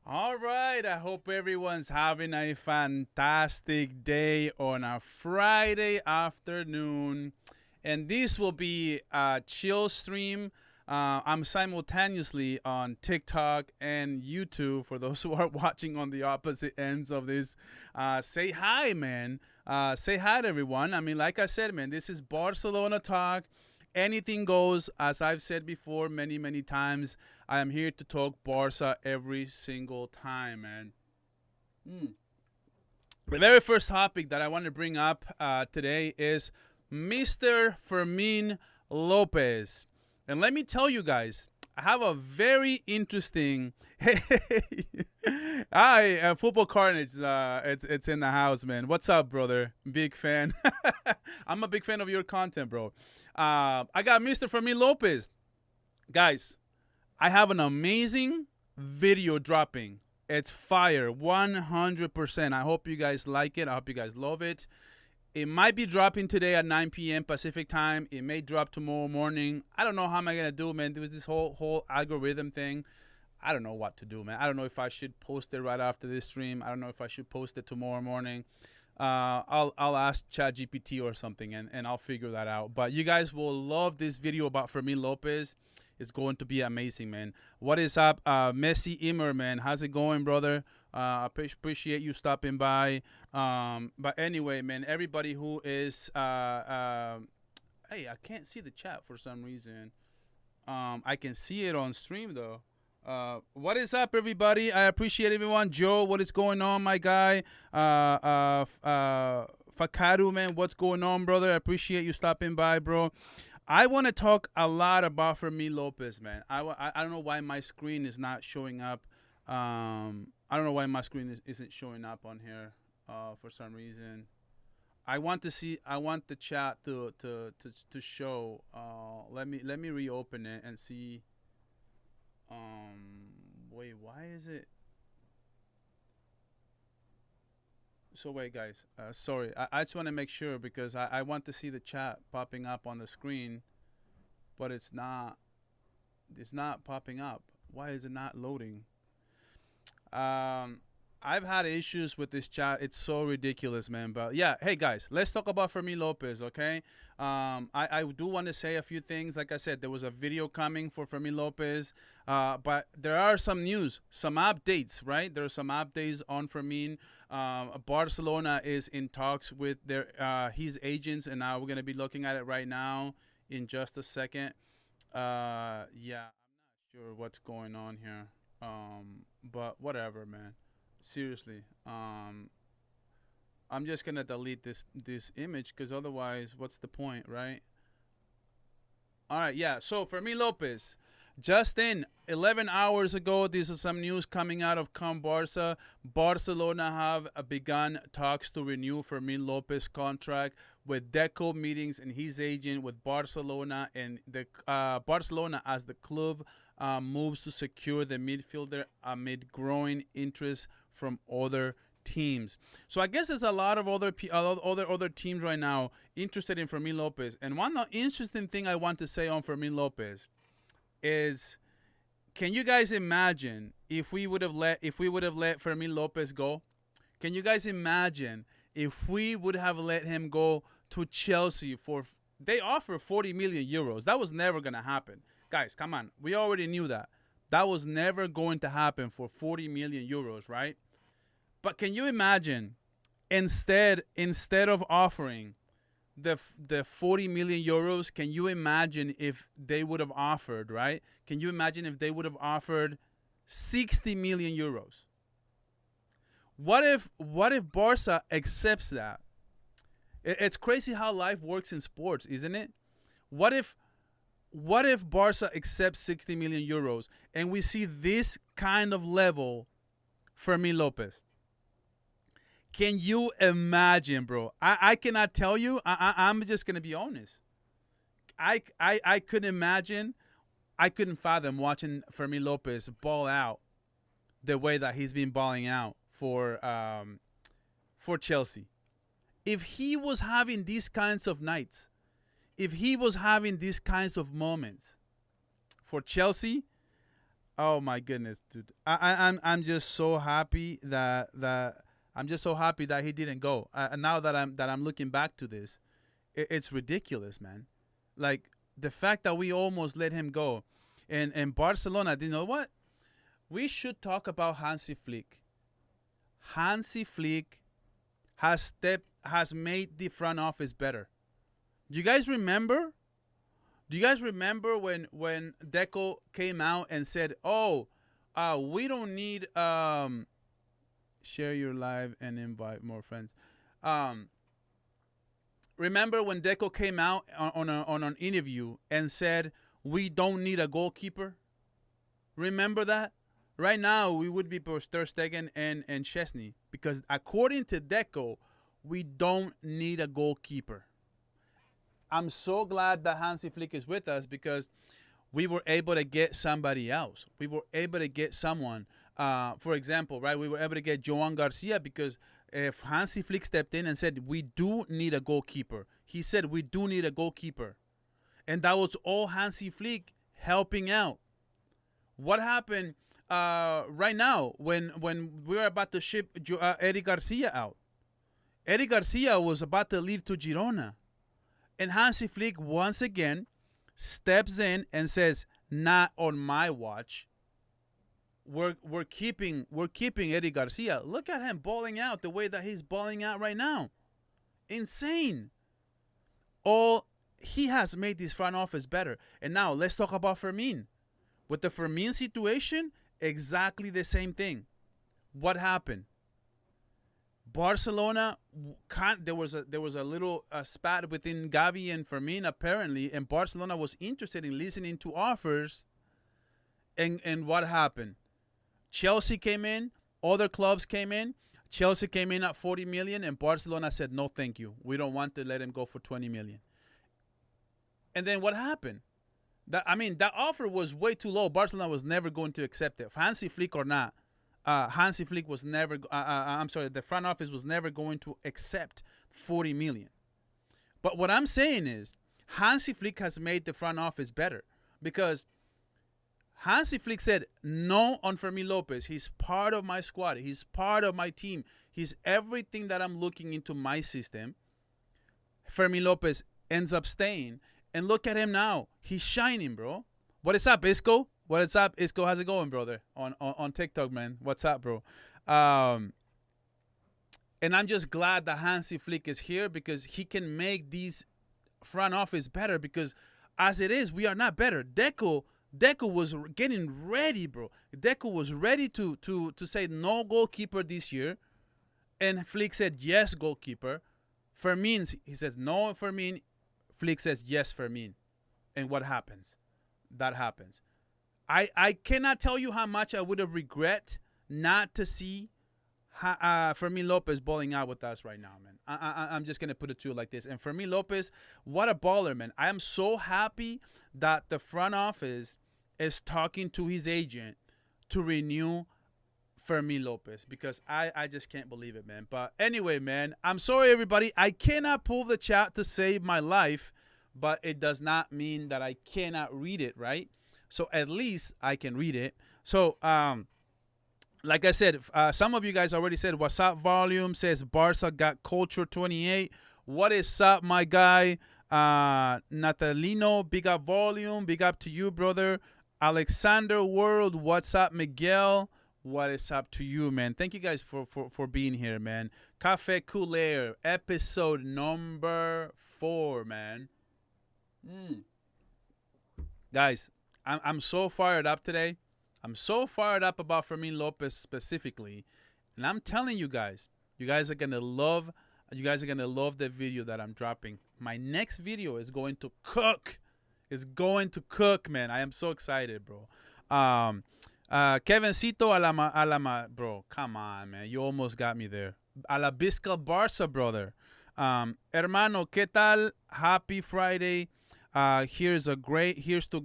All right, I hope everyone's having a fantastic day on a Friday afternoon. And this will be a chill stream. I'm simultaneously on TikTok and YouTube for those who are watching on the opposite ends of this. Say hi, man. Say hi to everyone. I mean, like I said, man, this is Barcelona Talk. Anything goes, as I've said before many, many times. I am here to talk Barca every single time, man. Mm. The very first topic that I want to bring up today is Mr. Fermin Lopez. And let me tell you guys, I have a very interesting. Hi, football carnage. It's in the house, man. What's up, brother? Big fan. I'm a big fan of your content, bro. I got Mr. Fermin Lopez, guys. I have an amazing video dropping. It's fire, 100%. I hope you guys like it. I hope you guys love it. It might be dropping today at 9 p.m. Pacific time. It may drop tomorrow morning. I don't know how am I gonna do, man. There was this whole algorithm thing. I don't know what to do, man. I don't know if I should post it right after this stream. I don't know if I should post it tomorrow morning. I'll ask ChatGPT or something, and I'll figure that out. But you guys will love this video about Fermin Lopez. It's going to be amazing, man. What is up, Messi Immer, man? How's it going, brother? I appreciate you stopping by. But anyway, man, everybody who is, hey, I can't see the chat for some reason. I can see it on stream though. What is up, everybody? I appreciate everyone. Joe, what is going on, my guy? Fakaru, man, what's going on, brother? I appreciate you stopping by, bro. I want to talk a lot about Fermin Lopez, man. I don't know why my screen is not showing up. I don't know why my screen isn't showing up on here for some reason. I want to see. I want the chat to show. Let me reopen it and see. Wait, why is it? So wait, guys. Sorry, I just want to make sure because I want to see the chat popping up on the screen, but it's not. It's not popping up. Why is it not loading? I've had issues with this chat. It's so ridiculous, man. But yeah, hey guys, let's talk about Fermin Lopez, okay? I do want to say a few things. Like I said, there was a video coming for Fermin Lopez, but there are some news, some updates, right? There are some updates on Fermin. Barcelona is in talks with their his agents, and now we're gonna be looking at it right now in just a second. Yeah, I'm not sure what's going on here. But whatever, man. Seriously. I'm just gonna delete this image because otherwise, what's the point, right? All right, yeah. So Fermin Lopez, just in 11 hours ago, this is some news coming out of Can Barça. Barcelona have begun talks to renew Fermin Lopez contract with Deco meetings and his agent with Barcelona and the Barcelona as the club moves to secure the midfielder amid growing interest from other teams. So I guess there's a lot of other teams right now interested in Fermin Lopez. And one interesting thing I want to say on Fermin Lopez is, can you guys imagine if we would have let Fermin Lopez go? Can you guys imagine if we would have let him go to Chelsea for they offer 40 million euros? That was never gonna happen. Guys, come on. We already knew that. That was never going to happen for 40 million euros, right? But can you imagine instead of offering the 40 million euros, can you imagine if they would have offered, right? Can you imagine if they would have offered 60 million euros? What if Barca accepts that? It's crazy how life works in sports, isn't it? What if Barca accepts 60 million euros and we see this kind of level Fermin Lopez? Can you imagine, bro? I cannot tell you. I'm just going to be honest. I couldn't imagine. I couldn't fathom watching Fermin Lopez ball out the way that he's been balling out for Chelsea. If he was having these kinds of nights, if he was having these kinds of moments for Chelsea, Oh my goodness, dude. I'm just so happy that I'm just so happy that he didn't go. Now that I'm looking back to this, it's ridiculous, man. Like the fact that we almost let him go, and Barcelona. You know what? We should talk about Hansi Flick. Hansi Flick has made the front office better. Do you guys remember? Do you guys remember when Deco came out and said, "Oh, we don't need share your live and invite more friends." Um, Remember when Deco came out on an interview and said, "We don't need a goalkeeper." Remember that? Right now, we would be for Ter Stegen and Chesney because according to Deco, we don't need a goalkeeper. I'm so glad that Hansi Flick is with us because we were able to get somebody else. We were able to get someone. For example, right? We were able to get Joan Garcia because if Hansi Flick stepped in and said, we do need a goalkeeper. He said, we do need a goalkeeper. And that was all Hansi Flick helping out. What happened right now when we were about to ship Eddie Garcia out? Eddie Garcia was about to leave to Girona. And Hansi Flick once again steps in and says, "Not on my watch. We're keeping Eddie Garcia. Look at him balling out the way that he's balling out right now. Insane. All he has made this front office better. And now let's talk about Fermin. With the Fermin situation, exactly the same thing. What happened? Barcelona, there was a little spat within Gavi and Fermin apparently, and Barcelona was interested in listening to offers. And what happened? Chelsea came in, other clubs came in. Chelsea came in at 40 million, and Barcelona said no, thank you. We don't want to let him go for 20 million. And then what happened? That offer was way too low. Barcelona was never going to accept it, Hansi Flick or not. Hansi Flick was never. The front office was never going to accept 40 million. But what I'm saying is, Hansi Flick has made the front office better because Hansi Flick said no on Fermin Lopez. He's part of my squad. He's part of my team. He's everything that I'm looking into my system. Fermin Lopez ends up staying, and look at him now. He's shining, bro. What is up, Isco? What is up, Isco? How's it going, brother? On TikTok, man. What's up, bro? And I'm just glad that Hansi Flick is here because he can make these front office better because as it is, we are not better. Deco was getting ready, bro. Deco was ready to say no goalkeeper this year. And Flick said yes, goalkeeper. Fermin, he says no, Fermin. Flick says yes, Fermin. And what happens? That happens. I cannot tell you how much I would have regret not to see Fermin Lopez balling out with us right now, man. I'm just going to put it to you like this. And Fermin Lopez, what a baller, man. I am so happy that the front office is talking to his agent to renew Fermin Lopez because I just can't believe it, man. But anyway, man, I'm sorry, everybody. I cannot pull the chat to save my life, but it does not mean that I cannot read it, right? So at least I can read it. So, like I said, some of you guys already said, what's up, Volume? Says Barca got culture 28. What is up, my guy? Natalino, big up, Volume. Big up to you, brother. Alexander World, what's up, Miguel? What is up to you, man? Thank you guys for being here, man. Café Culé, episode number 4, man. Guys, I'm so fired up today. I'm so fired up about Fermin Lopez specifically, and I'm telling you guys are gonna love the video that I'm dropping. My next video is going to cook. It's going to cook, man. I am so excited, bro. Kevincito bro, come on, man. You almost got me there. A la Bisca Barça, brother. Hermano, ¿qué tal? Happy Friday. Here's to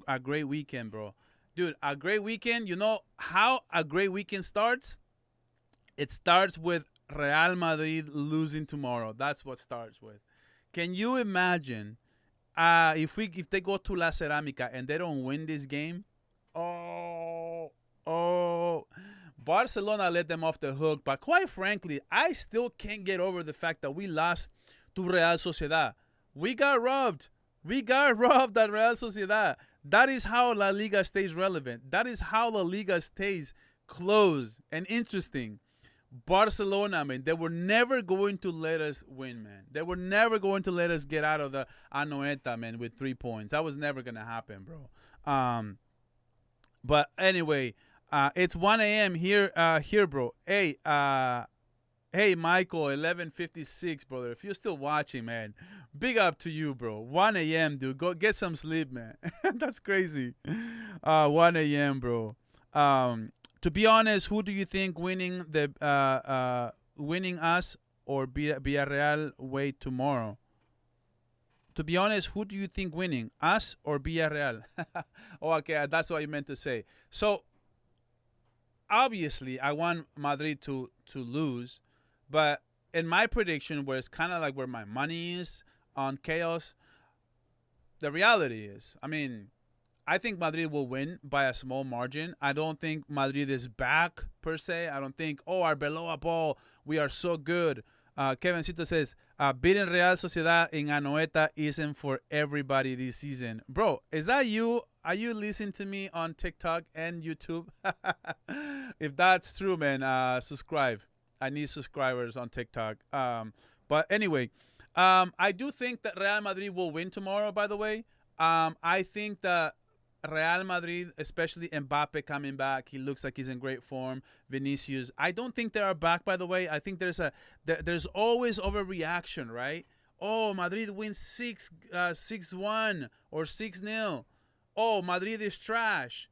a great weekend, bro. Dude, a great weekend. You know how a great weekend starts? It starts with Real Madrid losing tomorrow. That's what starts with. Can you imagine if they go to La Ceramica and they don't win this game? Oh, Barcelona let them off the hook, but quite frankly, I still can't get over the fact that we lost to Real Sociedad. We got robbed. We got robbed at Real Sociedad. That is how La Liga stays relevant. That is how La Liga stays close and interesting. Barcelona, man, they were never going to let us win, man. They were never going to let us get out of the Anoeta, man, with 3 points. That was never going to happen, bro. But anyway, it's 1 a.m. here, bro. Hey, Michael, 11:56, brother. If you're still watching, man, big up to you, bro. 1 a.m., dude. Go get some sleep, man. That's crazy. 1 a.m., bro. To be honest, who do you think winning us or Villarreal way tomorrow? To be honest, who do you think winning, us or Villarreal? Oh, okay, that's what you meant to say. So obviously, I want Madrid to lose, but in my prediction, where it's kind of like where my money is on chaos, the reality is, I mean, I think Madrid will win by a small margin. I don't think Madrid is back, per se. I don't think, Arbeloa ball, we are so good. Kevincito says, beating Real Sociedad in Anoeta isn't for everybody this season. Bro, is that you? Are you listening to me on TikTok and YouTube? If that's true, man, subscribe. I need subscribers on TikTok. But anyway, I do think that Real Madrid will win tomorrow, by the way. I think that Real Madrid, especially Mbappe coming back, he looks like he's in great form. Vinicius, I don't think they are back, by the way. I think there's always overreaction, right? Oh, Madrid wins 6-1 or 6-0. Oh, Madrid is trash.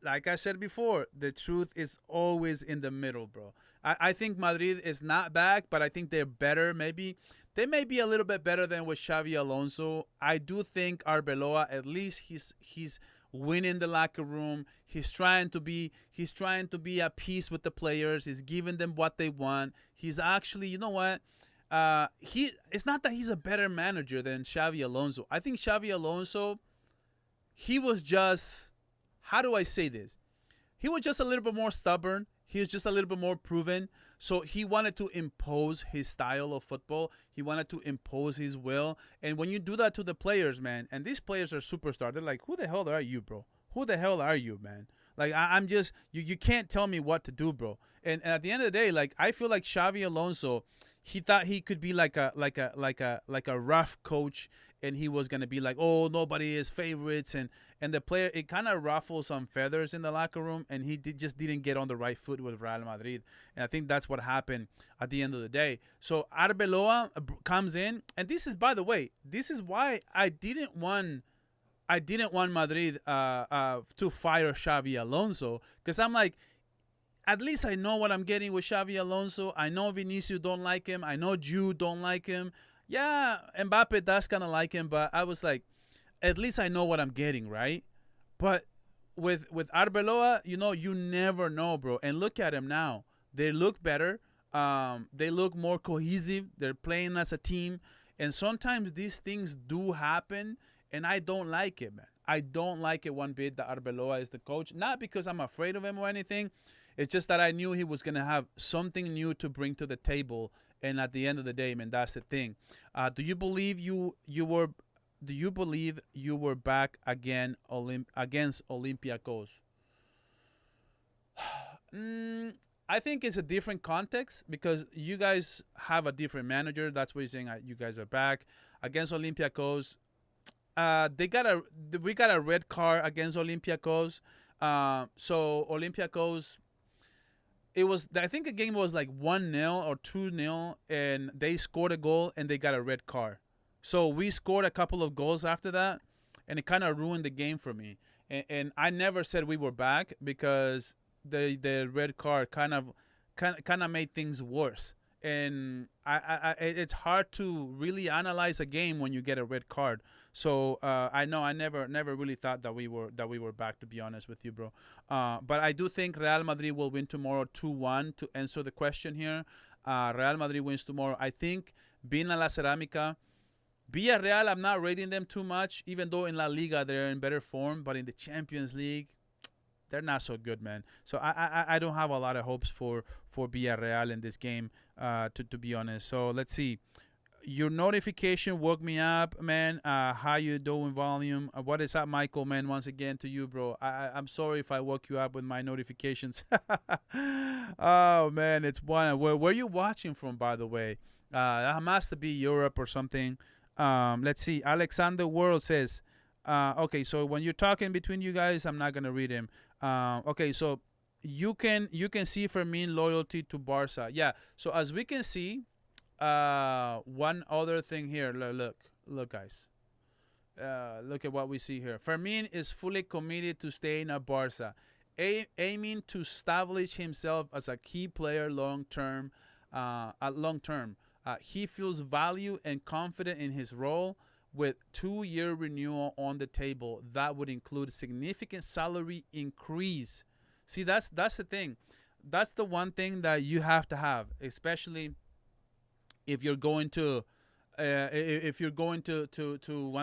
Like I said before, the truth is always in the middle, bro. I think Madrid is not back, but I think they're better. Maybe they may be a little bit better than with Xavi Alonso. I do think Arbeloa, at least he's winning the locker room. He's trying to be at peace with the players. He's giving them what they want. He's actually, you know what? It's not that he's a better manager than Xavi Alonso. I think Xavi Alonso, he was just, how do I say this? He was just a little bit more stubborn. He was just a little bit more proven. So he wanted to impose his style of football. He wanted to impose his will. And when you do that to the players, man, and these players are superstars, they're like, who the hell are you, bro? Who the hell are you, man? Like, I'm just, you can't tell me what to do, bro. And at the end of the day, like, I feel like Xavi Alonso, he thought he could be like a rough coach, and he was gonna be like, oh, nobody is favorites, and the player, it kind of ruffles some feathers in the locker room, and he just didn't get on the right foot with Real Madrid, and I think that's what happened at the end of the day. So Arbeloa comes in, and this is, by the way, this is why I didn't want Madrid to fire Xavi Alonso, because I'm like, at least I know what I'm getting with Xavi Alonso. I know Vinicius don't like him. I know Jude don't like him. Yeah, Mbappe does kind of like him, but I was like, at least I know what I'm getting, right? But with Arbeloa, you never know, bro. And look at him now. They look better. They look more cohesive. They're playing as a team. And sometimes these things do happen, and I don't like it, man. I don't like it one bit that Arbeloa is the coach. Not because I'm afraid of him or anything. It's just that I knew he was going to have something new to bring to the table. And at the end of the day, man, that's the thing. Do you believe you were back again against Olympiacos? I think it's a different context because you guys have a different manager. That's why you're saying you guys are back against Olympiacos. We got a red card against Olympiacos. So Olympiacos, I think the game was like 1-0 or 2-0, and they scored a goal and they got a red card. So we scored a couple of goals after that, and it kind of ruined the game for me. And I never said we were back because the red card kind of made things worse. And it's hard to really analyze a game when you get a red card. So I know I never really thought that we were back, to be honest with you, bro. But I do think Real Madrid will win tomorrow 2-1. To answer the question here, Real Madrid wins tomorrow. I think being a La Cerámica, Villarreal, I'm not rating them too much, even though in La Liga they're in better form. But in the Champions League, they're not so good, man. So I don't have a lot of hopes for Villarreal in this game, to be honest. So let's see. Your notification woke me up, man. How you doing, volume? What is up, Michael, man? Once again to you, bro. I'm sorry if I woke you up with my notifications. Oh, man, it's one. Where you watching from, by the way? That must be Europe or something. Let's see. Alexander World says, okay, so when you're talking between you guys, I'm not gonna read him. Okay, so you can see Fermin loyalty to Barca. Yeah. So as we can see, one other thing here. Look, guys. Look at what we see here. Fermin is fully committed to staying at Barca, aiming to establish himself as a key player long term. He feels value and confident in his role. With 2-year renewal on the table, that would include significant salary increase. See, that's the thing. That's the one thing that you have to have, especially if you're going to want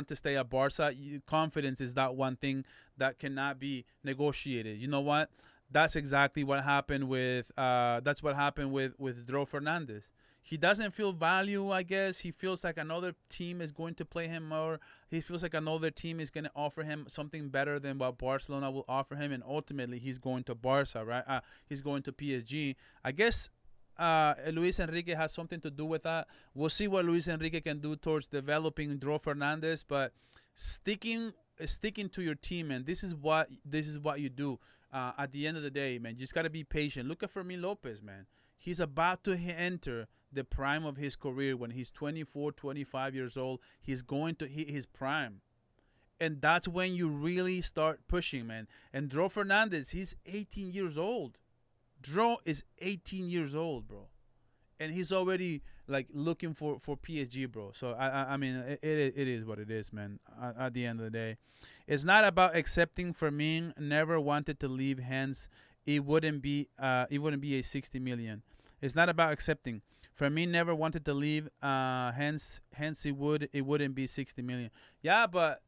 to stay at Barca. Confidence is that one thing that cannot be negotiated. You know what? That's exactly what happened with Dro Fernandez. He doesn't feel value, I guess. He feels like another team is going to play him more. He feels like another team is going to offer him something better than what Barcelona will offer him, and ultimately he's going to Barca, right? He's going to PSG. I guess Luis Enrique has something to do with that. We'll see what Luis Enrique can do towards developing Dro Fernandez, but sticking to your team, man. This is what you do. At the end of the day, man, you just got to be patient. Look at Fermin Lopez, man. He's about to enter the prime of his career when he's 24, 25 years old. He's going to hit his prime. And that's when you really start pushing, man. And Dro Fernandez, he's 18 years old. Dro is 18 years old, bro. And he's already like looking for PSG, bro. So I mean, it is what it is, man. At the end of the day, it's not about accepting. Fermin never wanted to leave. Hence, it wouldn't be a 60 million. It's not about accepting. Fermin never wanted to leave. Hence it wouldn't be 60 million. Yeah, but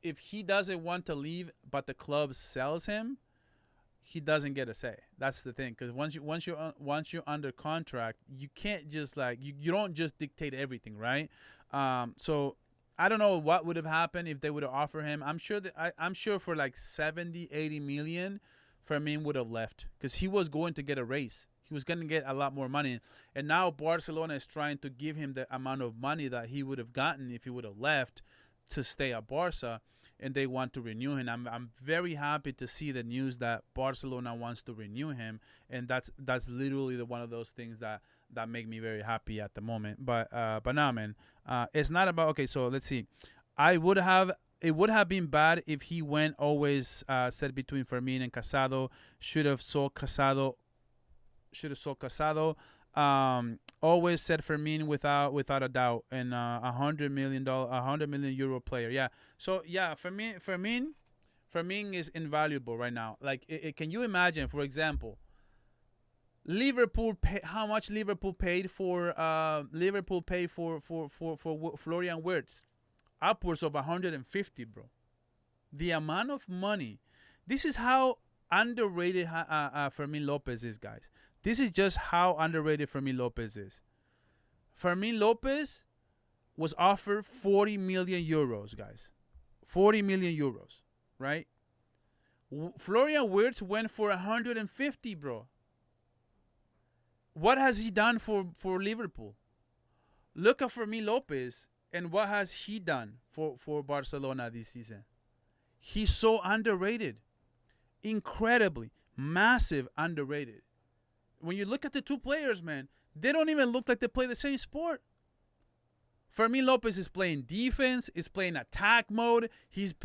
if he doesn't want to leave, but the club sells him, he doesn't get a say. That's the thing. Because once you're under contract, you can't just like you don't just dictate everything, right? So I don't know what would have happened if they would have offered him. I'm sure for like 70, 80 million, Fermin would have left because he was going to get a raise. He was going to get a lot more money. And now Barcelona is trying to give him the amount of money that he would have gotten if he would have left to stay at Barca, and they want to renew him. I'm very happy to see the news that Barcelona wants to renew him, and that's literally one of those things that make me very happy at the moment. But now, man, it's not about, okay, so let's see. It would have been bad if he went. Always said between Fermin and Casado. Should have sold Casado. Always said Fermin without a doubt, and $100 million euro player. Yeah. So yeah, Fermin is invaluable right now. Like, can you imagine, for example, how much Liverpool paid for Florian Wirtz? Upwards of 150, bro. The amount of money. This is how underrated Fermin Lopez is, guys. This is just how underrated Fermin Lopez is. Fermin Lopez was offered 40 million euros, guys. 40 million euros, right? Florian Wirtz went for 150, bro. What has he done for Liverpool? Look at Fermin Lopez and what has he done for Barcelona this season. He's so underrated. Incredibly, massive underrated. When you look at the two players, man, they don't even look like they play the same sport. Fermin Lopez is playing defense, is playing attack mode. He's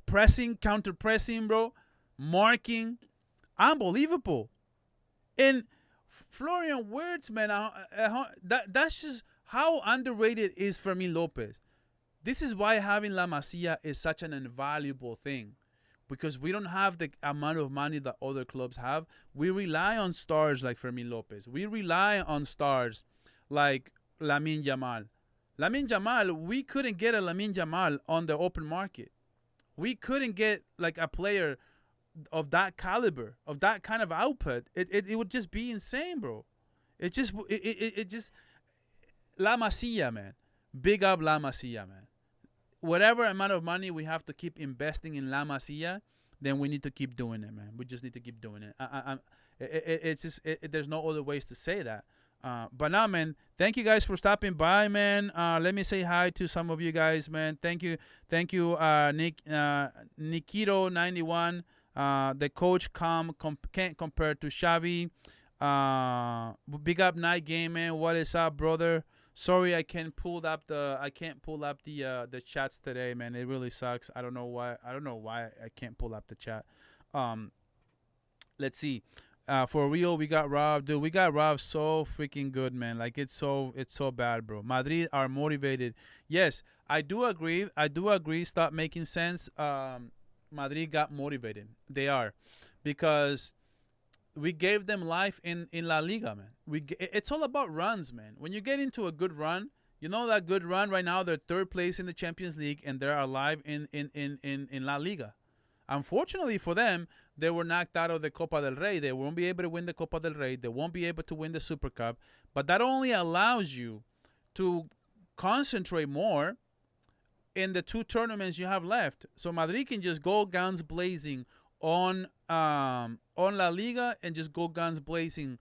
pressing, counter-pressing, bro. Marking. Unbelievable. And Florian Wirtz, man, that's just how underrated is Fermin Lopez. This is why having La Masia is such an invaluable thing. Because we don't have the amount of money that other clubs have. We rely on stars like Fermin Lopez. We rely on stars like Lamine Yamal. We couldn't get a Lamine Yamal on the open market. We couldn't get like a player of that caliber, of that kind of output, it would just be insane, bro. It just La Masia, man. Big up La Masia, man. Whatever amount of money we have to keep investing in La Masia, then we need to keep doing it, man. We just need to keep doing it. It's just there's no other ways to say that. But now, man, thank you guys for stopping by, man. Let me say hi to some of you guys, man. Thank you, Nick, Nikito91. The coach can't compare to Xavi. Big up Night Game, man. What is up, brother? Sorry, I can't pull up the chats today, man. It really sucks. I don't know why I can't pull up the chat. Let's see. For real, we got robbed, dude. We got robbed so freaking good, man. Like it's so bad, bro. Madrid are motivated. Yes, I do agree. Stop making sense. Madrid got motivated. They are, because we gave them life in La Liga, man. It's all about runs, man. When you get into a good run, you know that good run right now, they're third place in the Champions League and they're alive in La Liga. Unfortunately for them, they were knocked out of the Copa del Rey. They won't be able to win the Copa del Rey. They won't be able to win the Super Cup. But that only allows you to concentrate more in the two tournaments you have left. So Madrid can just go guns blazing on La Liga and just go guns blazing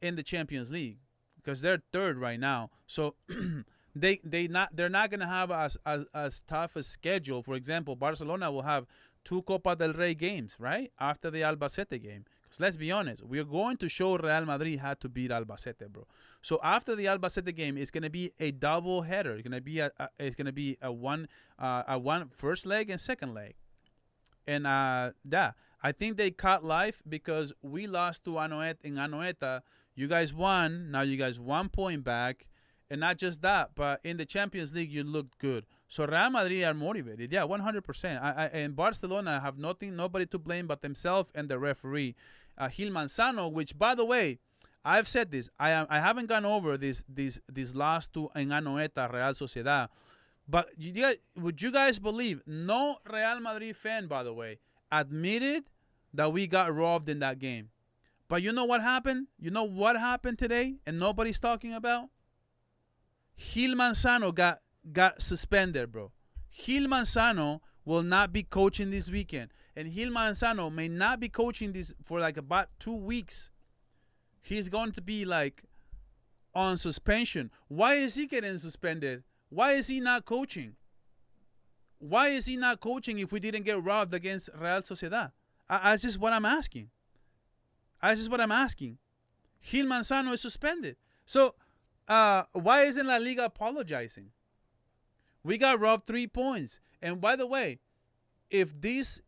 in the Champions League, because they're third right now. So they're not gonna have as tough a schedule. For example, Barcelona will have 2 Copa del Rey games right after the Albacete game. Because let's be honest, we are going to show Real Madrid how to beat Albacete, bro. So after the Albacete game, it's gonna be a double header. It's gonna be a one first leg and second leg. And I think they caught life because we lost to Anoeta. You guys won. Now you guys 1 point back. And not just that, but in the Champions League, you looked good. So Real Madrid are motivated. Yeah, 100%. And Barcelona have nobody to blame but themselves and the referee, Gil Manzano, which, by the way, I've said this. I haven't gone over this loss to Anoeta, Real Sociedad. But would you guys believe, no Real Madrid fan, by the way, admitted that we got robbed in that game. But you know what happened? You know what happened today and nobody's talking about? Gil Manzano got suspended, bro. Gil Manzano will not be coaching this weekend. And Gil Manzano may not be coaching this for like about 2 weeks. He's going to be like on suspension. Why is he getting suspended? Why is he not coaching? Why is he not coaching if we didn't get robbed against Real Sociedad? That's just what I'm asking. Gil Manzano is suspended. So why isn't La Liga apologizing? We got robbed 3 points. And by the way, if this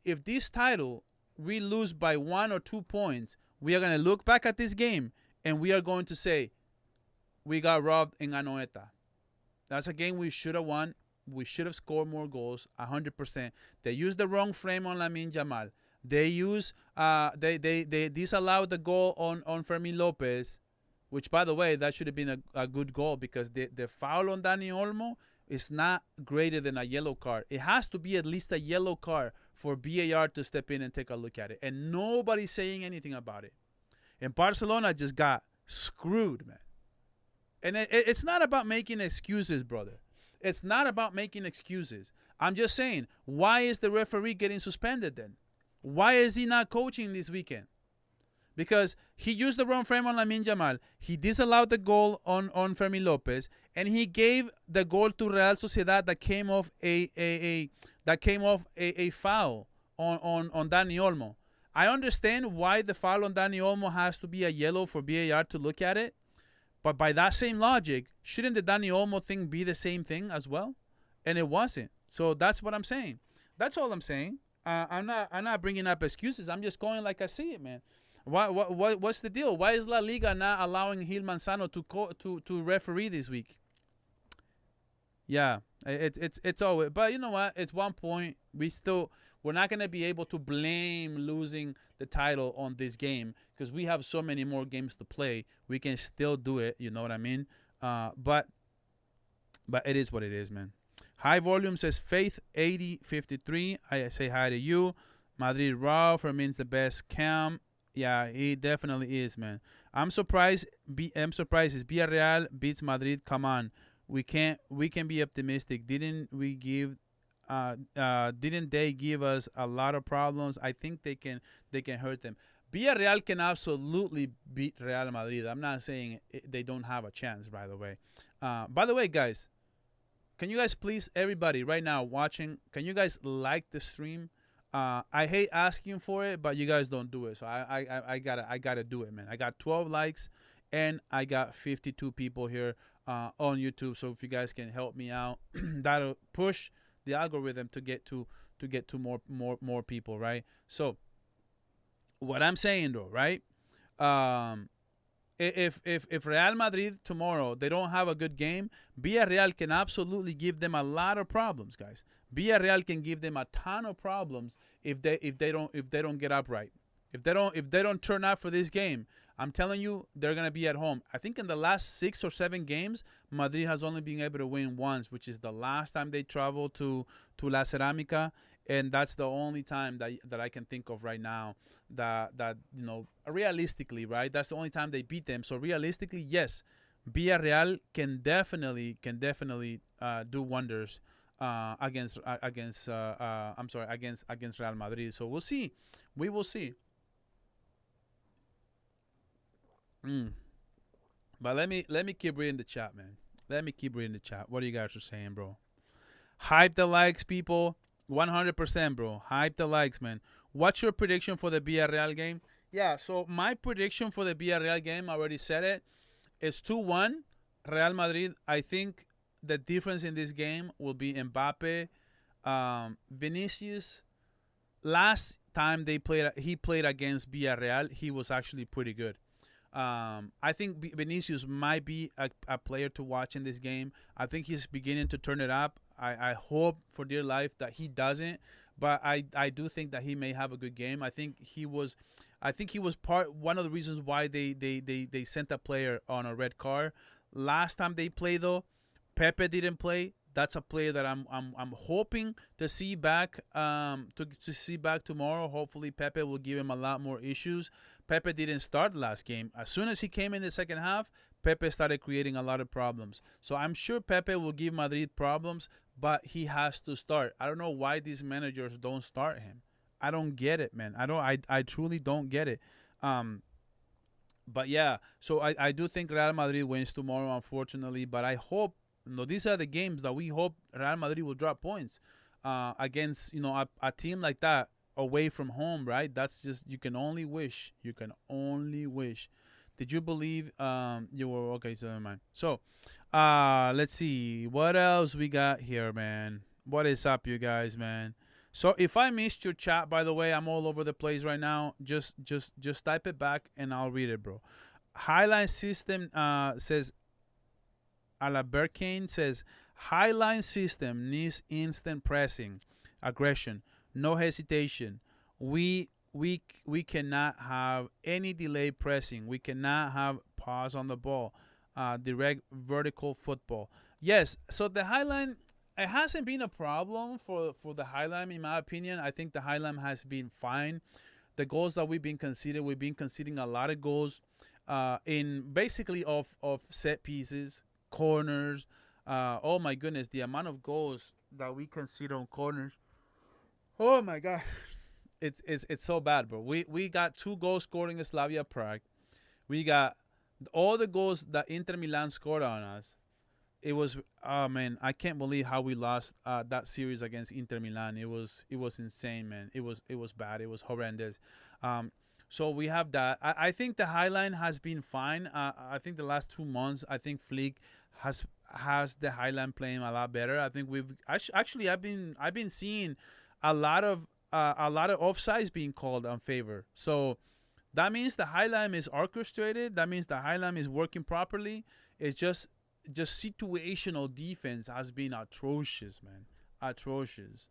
title we lose by 1 or 2 points, we are going to look back at this game and we are going to say we got robbed in Anoeta. That's a game we should have won. We should have scored more goals, 100%. They used the wrong frame on Lamine Yamal. They disallowed the goal on Fermin Lopez, which, by the way, that should have been a good goal because the foul on Dani Olmo is not greater than a yellow card. It has to be at least a yellow card for VAR to step in and take a look at it. And nobody's saying anything about it. And Barcelona just got screwed, man. And it's not about making excuses, brother. It's not about making excuses. I'm just saying, why is the referee getting suspended then? Why is he not coaching this weekend? Because he used the wrong frame on Lamine Yamal. He disallowed the goal on Fermin Lopez, and he gave the goal to Real Sociedad that came off a foul on Dani Olmo. I understand why the foul on Dani Olmo has to be a yellow for VAR to look at it, but by that same logic, shouldn't the Dani Olmo thing be the same thing as well? And it wasn't. So that's what I'm saying. That's all I'm saying. I'm not bringing up excuses. I'm just going like I see it, man. What's the deal? Why is La Liga not allowing Gil Manzano to referee this week? Yeah, it's always. But you know what? It's 1 point. We're not gonna be able to blame losing the title on this game because we have so many more games to play. We can still do it. You know what I mean? But it is what it is, man. High Volume says Faith 8053. I say hi to you. Madrid raw for means the best cam. Yeah, he definitely is, man. I'm surprised. I'm surprised. Is Villarreal beats Madrid? Come on, we can't. We can be optimistic. Didn't we give? Didn't they give us a lot of problems? I think they can. They can hurt them. Villarreal can absolutely beat Real Madrid. I'm not saying they don't have a chance. By the way, guys, can you guys please, everybody right now watching, can you guys like the stream? I hate asking for it, but you guys don't do it, so I gotta do it, man. I got 12 likes, and I got 52 people here on YouTube. So if you guys can help me out, that'll push the algorithm to get to more people, right? So what I'm saying though, right? Um, if Real Madrid tomorrow they don't have a good game, Villarreal can absolutely give them a lot of problems, guys. Villarreal can give them a ton of problems if they don't get up right. If they don't turn out for this game, I'm telling you they're gonna be at home. I think in the last 6 or 7 games, Madrid has only been able to win once, which is the last time they traveled to La Ceramica, and that's the only time that I can think of right now that realistically, right? That's the only time they beat them. So realistically, yes, Villarreal can definitely do wonders against Real Madrid. So we'll see. We will see. Mm. But let me keep reading the chat, man. Let me keep reading the chat. What are you guys are saying, bro? Hype the likes, people. 100%, bro. Hype the likes, man. What's your prediction for the Villarreal game? Yeah, so my prediction for the Villarreal game, I already said it. It's 2-1 Real Madrid. I think the difference in this game will be Mbappe, Vinicius. Last time he played against Villarreal, he was actually pretty good. I think Vinicius might be a player to watch in this game. I think he's beginning to turn it up. I hope for dear life that he doesn't, but I do think that he may have a good game. I think he was one of the reasons why they sent a player on a red card. Last time they played though, Pepe didn't play. That's a player that I'm hoping to see back to see back tomorrow. Hopefully Pepe will give him a lot more issues. Pepe didn't start last game. As soon as he came in the second half, Pepe started creating a lot of problems. So I'm sure Pepe will give Madrid problems, but he has to start. I don't know why these managers don't start him. I don't get it, man. I truly don't get it. Um, but yeah, so I do think Real Madrid wins tomorrow, unfortunately. But I hope, these are the games that we hope Real Madrid will drop points against a team like that away from home, right? That's just, you can only wish. You can only wish. Did you believe you were okay? So never mind. So let's see what else we got here, man. What is up, you guys, man? So if I missed your chat, by the way, I'm all over the place right now. Just type it back and I'll read it, bro. Highline system says Alaberkane says highline system needs instant pressing, aggression, no hesitation. We cannot have any delay pressing. We cannot have pause on the ball. Direct vertical football. Yes. So the highline, it hasn't been a problem for the highline in my opinion. I think the highline has been fine. The goals that we've been conceding a lot of goals in basically of set pieces, corners. Oh my goodness, the amount of goals that we concede on corners. Oh my god, it's so bad, bro. We got 2 goals scored in Slavia Prague. We got all the goals that Inter Milan scored on us. It was, oh man, I can't believe how we lost that series against Inter Milan. It was insane, man. It was bad. It was horrendous. So we have that. I think the Highline has been fine. I think the last 2 months, I think Flick has the Highline playing a lot better. I think we've actually I've been seeing a lot of offsides being called on favor. So that means the Highline is orchestrated. That means the Highline is working properly. It's just situational defense has been atrocious, man. Atrocious.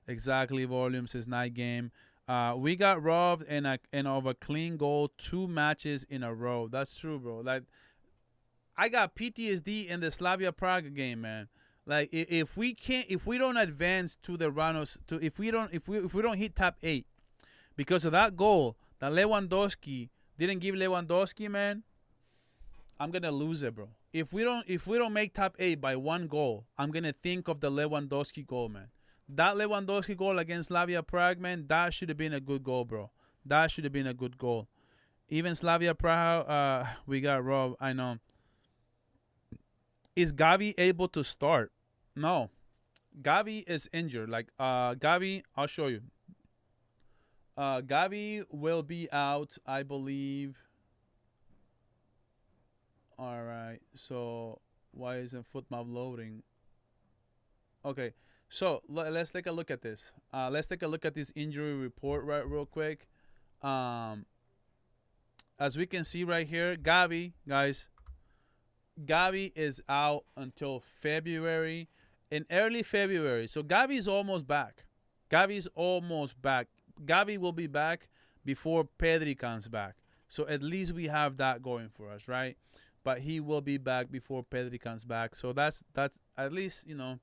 Exactly. Volume says night game. We got robbed and of a clean goal 2 matches in a row. That's true, bro. Like, I got PTSD in the Slavia Prague game, man. Like if we don't advance to the round of, to if we don't hit top 8 because of that goal that Lewandowski didn't give Lewandowski, man, I'm gonna lose it, bro. If we don't make top 8 by one goal, I'm gonna think of the Lewandowski goal, man. That Lewandowski goal against Slavia Prague, man, that should have been a good goal, bro. That should have been a good goal. Even Slavia Prague, we got robbed. I know. Is Gavi able to start? No. Gavi is injured. Like Gavi, I'll show you. Gavi will be out, I believe. All right. So why isn't FootMap loading? Okay. So let's take a look at this. Let's take a look at this injury report real quick. As we can see right here, Gavi, guys, Gavi is out until February, in early February. So Gavi is almost back. Gavi's almost back. Gavi will be back before Pedri comes back. So at least we have that going for us, right? But he will be back before Pedri comes back. So that's at least, you know,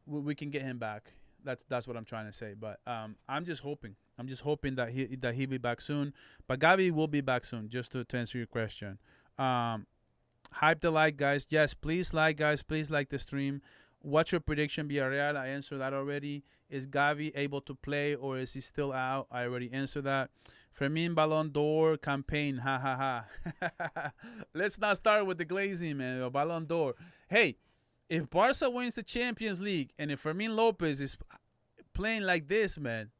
we can get him back. That's what I'm trying to say. But I'm just hoping. I'm just hoping that he'll be back soon. But Gavi will be back soon. Just to answer your question. Hype the like, guys. Yes, please like, guys. Please like the stream. What's your prediction, Villarreal? I answered that already. Is Gavi able to play or is he still out? I already answered that. Fermin Ballon d'Or campaign. Ha ha ha. Let's not start with the glazing, man. Ballon d'Or. Hey, if Barca wins the Champions League and if Fermin Lopez is playing like this, man,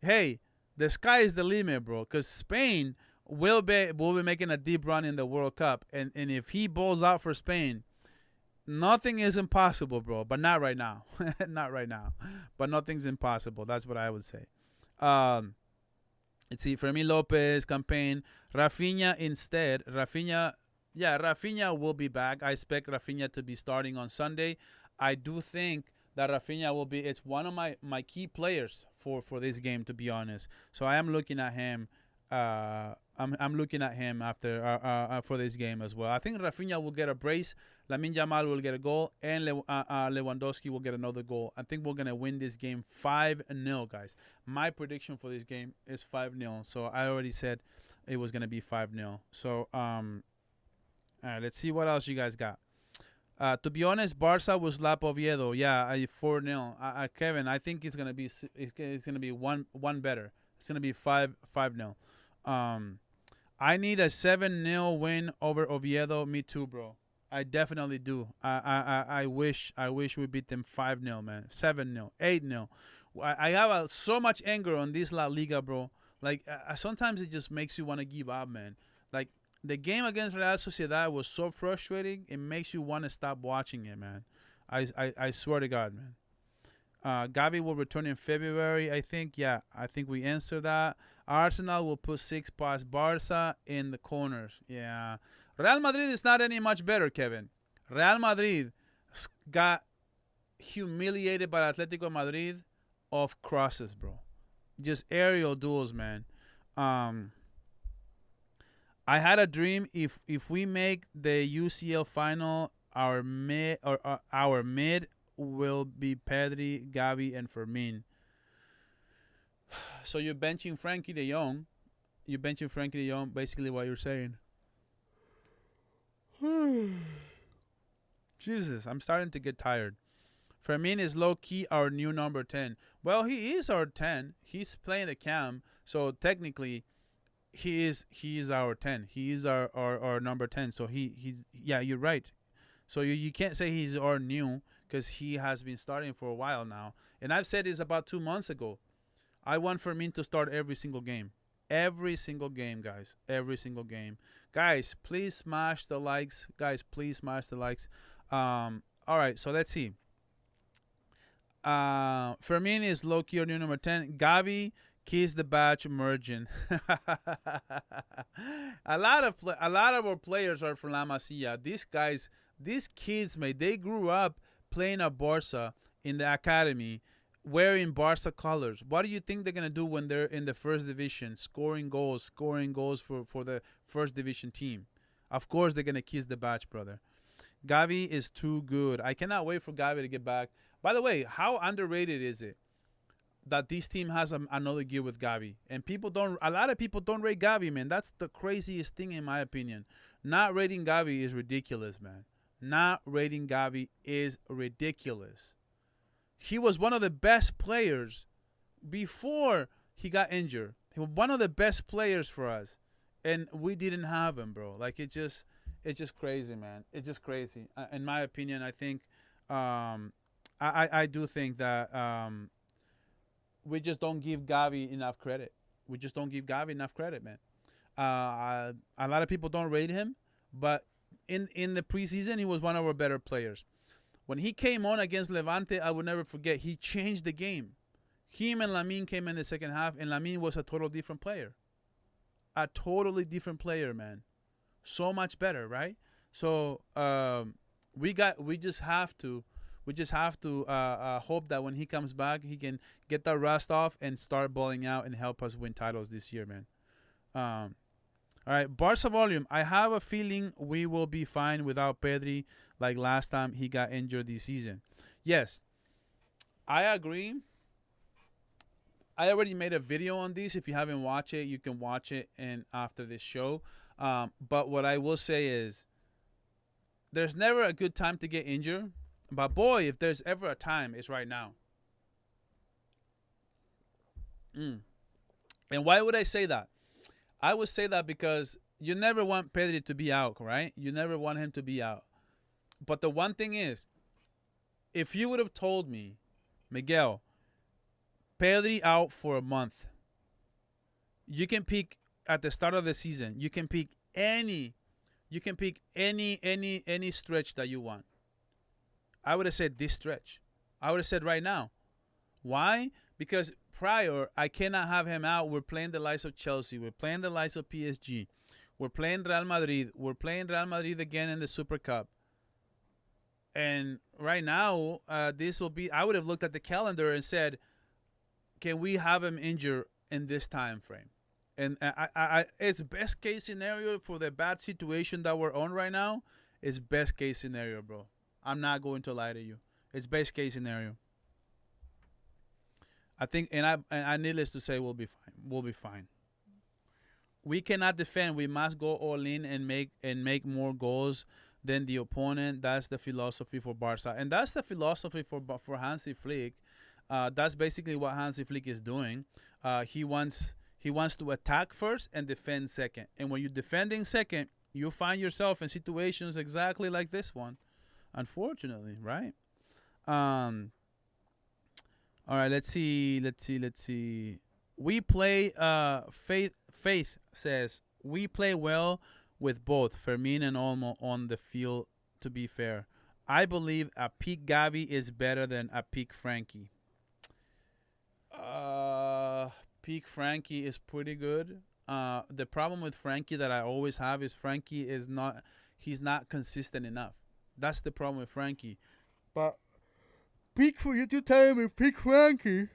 hey, the sky is the limit, bro. Because Spain will be making a deep run in the World Cup. And if he balls out for Spain, nothing is impossible, bro. But not right now. Not right now. But nothing's impossible. That's what I would say. Let's see. Fermin Lopez campaign. Rafinha instead. Rafinha will be back. I expect Rafinha to be starting on Sunday. I do think that Rafinha will be. It's one of my key players for this game, to be honest. So I am looking at him. I'm looking at him after for this game as well. I think Rafinha will get a brace. Lamine Yamal will get a goal, and Lewandowski will get another goal. I think we're gonna win this game 5-0, guys. My prediction for this game is 5-0. So I already said it was gonna be 5-0. So all right, let's see what else you guys got. To be honest, Barça will slap Oviedo. Yeah, 4-0. Kevin, I think it's gonna be one better. It's gonna be 5-0. I need a 7-0 win over Oviedo. Me too, bro. I definitely do. I wish we beat them 5-0, man. 7-0, 8-0. I have so much anger on this La Liga, bro. Like sometimes it just makes you want to give up, man. Like the game against Real Sociedad was so frustrating. It makes you want to stop watching it, man. I swear to God, man. Gavi will return in February, I think. Yeah, I think we answered that. Arsenal will put 6 past Barca in the corners. Yeah. Real Madrid is not any much better, Kevin. Real Madrid got humiliated by Atletico Madrid off crosses, bro. Just aerial duels, man. I had a dream if we make the UCL final, our mid will be Pedri, Gavi, and Fermin. So you're benching Frankie de Jong. You're benching Frankie de Jong, basically what you're saying. Jesus, I'm starting to get tired. Fermin is low-key our new number 10. Well, he is our 10. He's playing the cam, so technically he is our 10. He is our number 10. So yeah, you're right. So you can't say he's our new because he has been starting for a while now. And I've said this about 2 months ago. I want Fermin to start every single game. Every single game, guys. Every single game. Guys, please smash the likes. Guys, please smash the likes. All right, so let's see. Fermin is low-key or new number 10. Gavi, kiss the badge, merging. a lot of our players are from La Masia. These kids, mate, they grew up playing at Barça in the academy, wearing Barca colors. What do you think they're going to do when they're in the first division, scoring goals for the first division team? Of course, they're going to kiss the badge, brother. Gavi is too good. I cannot wait for Gavi to get back. By the way, how underrated is it that this team has another year with Gavi? And a lot of people don't rate Gavi, man. That's the craziest thing in my opinion. Not rating Gavi is ridiculous, man. Not rating Gavi is ridiculous. He was one of the best players before he got injured. He was one of the best players for us, and we didn't have him, bro. Like it's just crazy, man. It's just crazy. In my opinion, I think, I do think that we just don't give Gavi enough credit. We just don't give Gavi enough credit, man. A lot of people don't rate him, but in the preseason, he was one of our better players. When he came on against Levante, I will never forget. He changed the game. Him and Lamine came in the second half, and Lamine was a total different player. A totally different player, man. So much better, right? So we just have to hope that when he comes back, he can get that rust off and start balling out and help us win titles this year, man. All right, Barca volume. I have a feeling we will be fine without Pedri like last time he got injured this season. Yes, I agree. I already made a video on this. If you haven't watched it, you can watch it and after this show. But what I will say is there's never a good time to get injured. But, boy, if there's ever a time, it's right now. And why would I say that? I would say that because you never want Pedri to be out, right? You never want him to be out. But the one thing is, if you would have told me, Miguel, Pedri out for a month, you can pick at the start of the season, you can pick any stretch that you want. I would have said this stretch. I would have said right now. Why? Because prior, I cannot have him out. We're playing the likes of Chelsea. We're playing the likes of PSG. We're playing Real Madrid. We're playing Real Madrid again in the Super Cup. And right now, this will be. I would have looked at the calendar and said, "Can we have him injured in this time frame?" And it's best case scenario for the bad situation that we're on right now. It's best case scenario, bro. I'm not going to lie to you. It's best case scenario. I think, and I needless to say, we'll be fine. We'll be fine. We cannot defend. We must go all in and make more goals than the opponent. That's the philosophy for Barca, and that's the philosophy for Hansi Flick. That's basically what Hansi Flick is doing. He wants to attack first and defend second. And when you're defending second, you find yourself in situations exactly like this one. Unfortunately, right? All right, let's see. We play Faith says we play well with both Fermin and Olmo on the field, to be fair. I believe a peak Gavi is better than a peak Frankie. Peak Frankie is pretty good. The problem with Frankie that I always have is Frankie is he's not consistent enough. That's the problem with Frankie. But peak for you to tell me peak Frankie.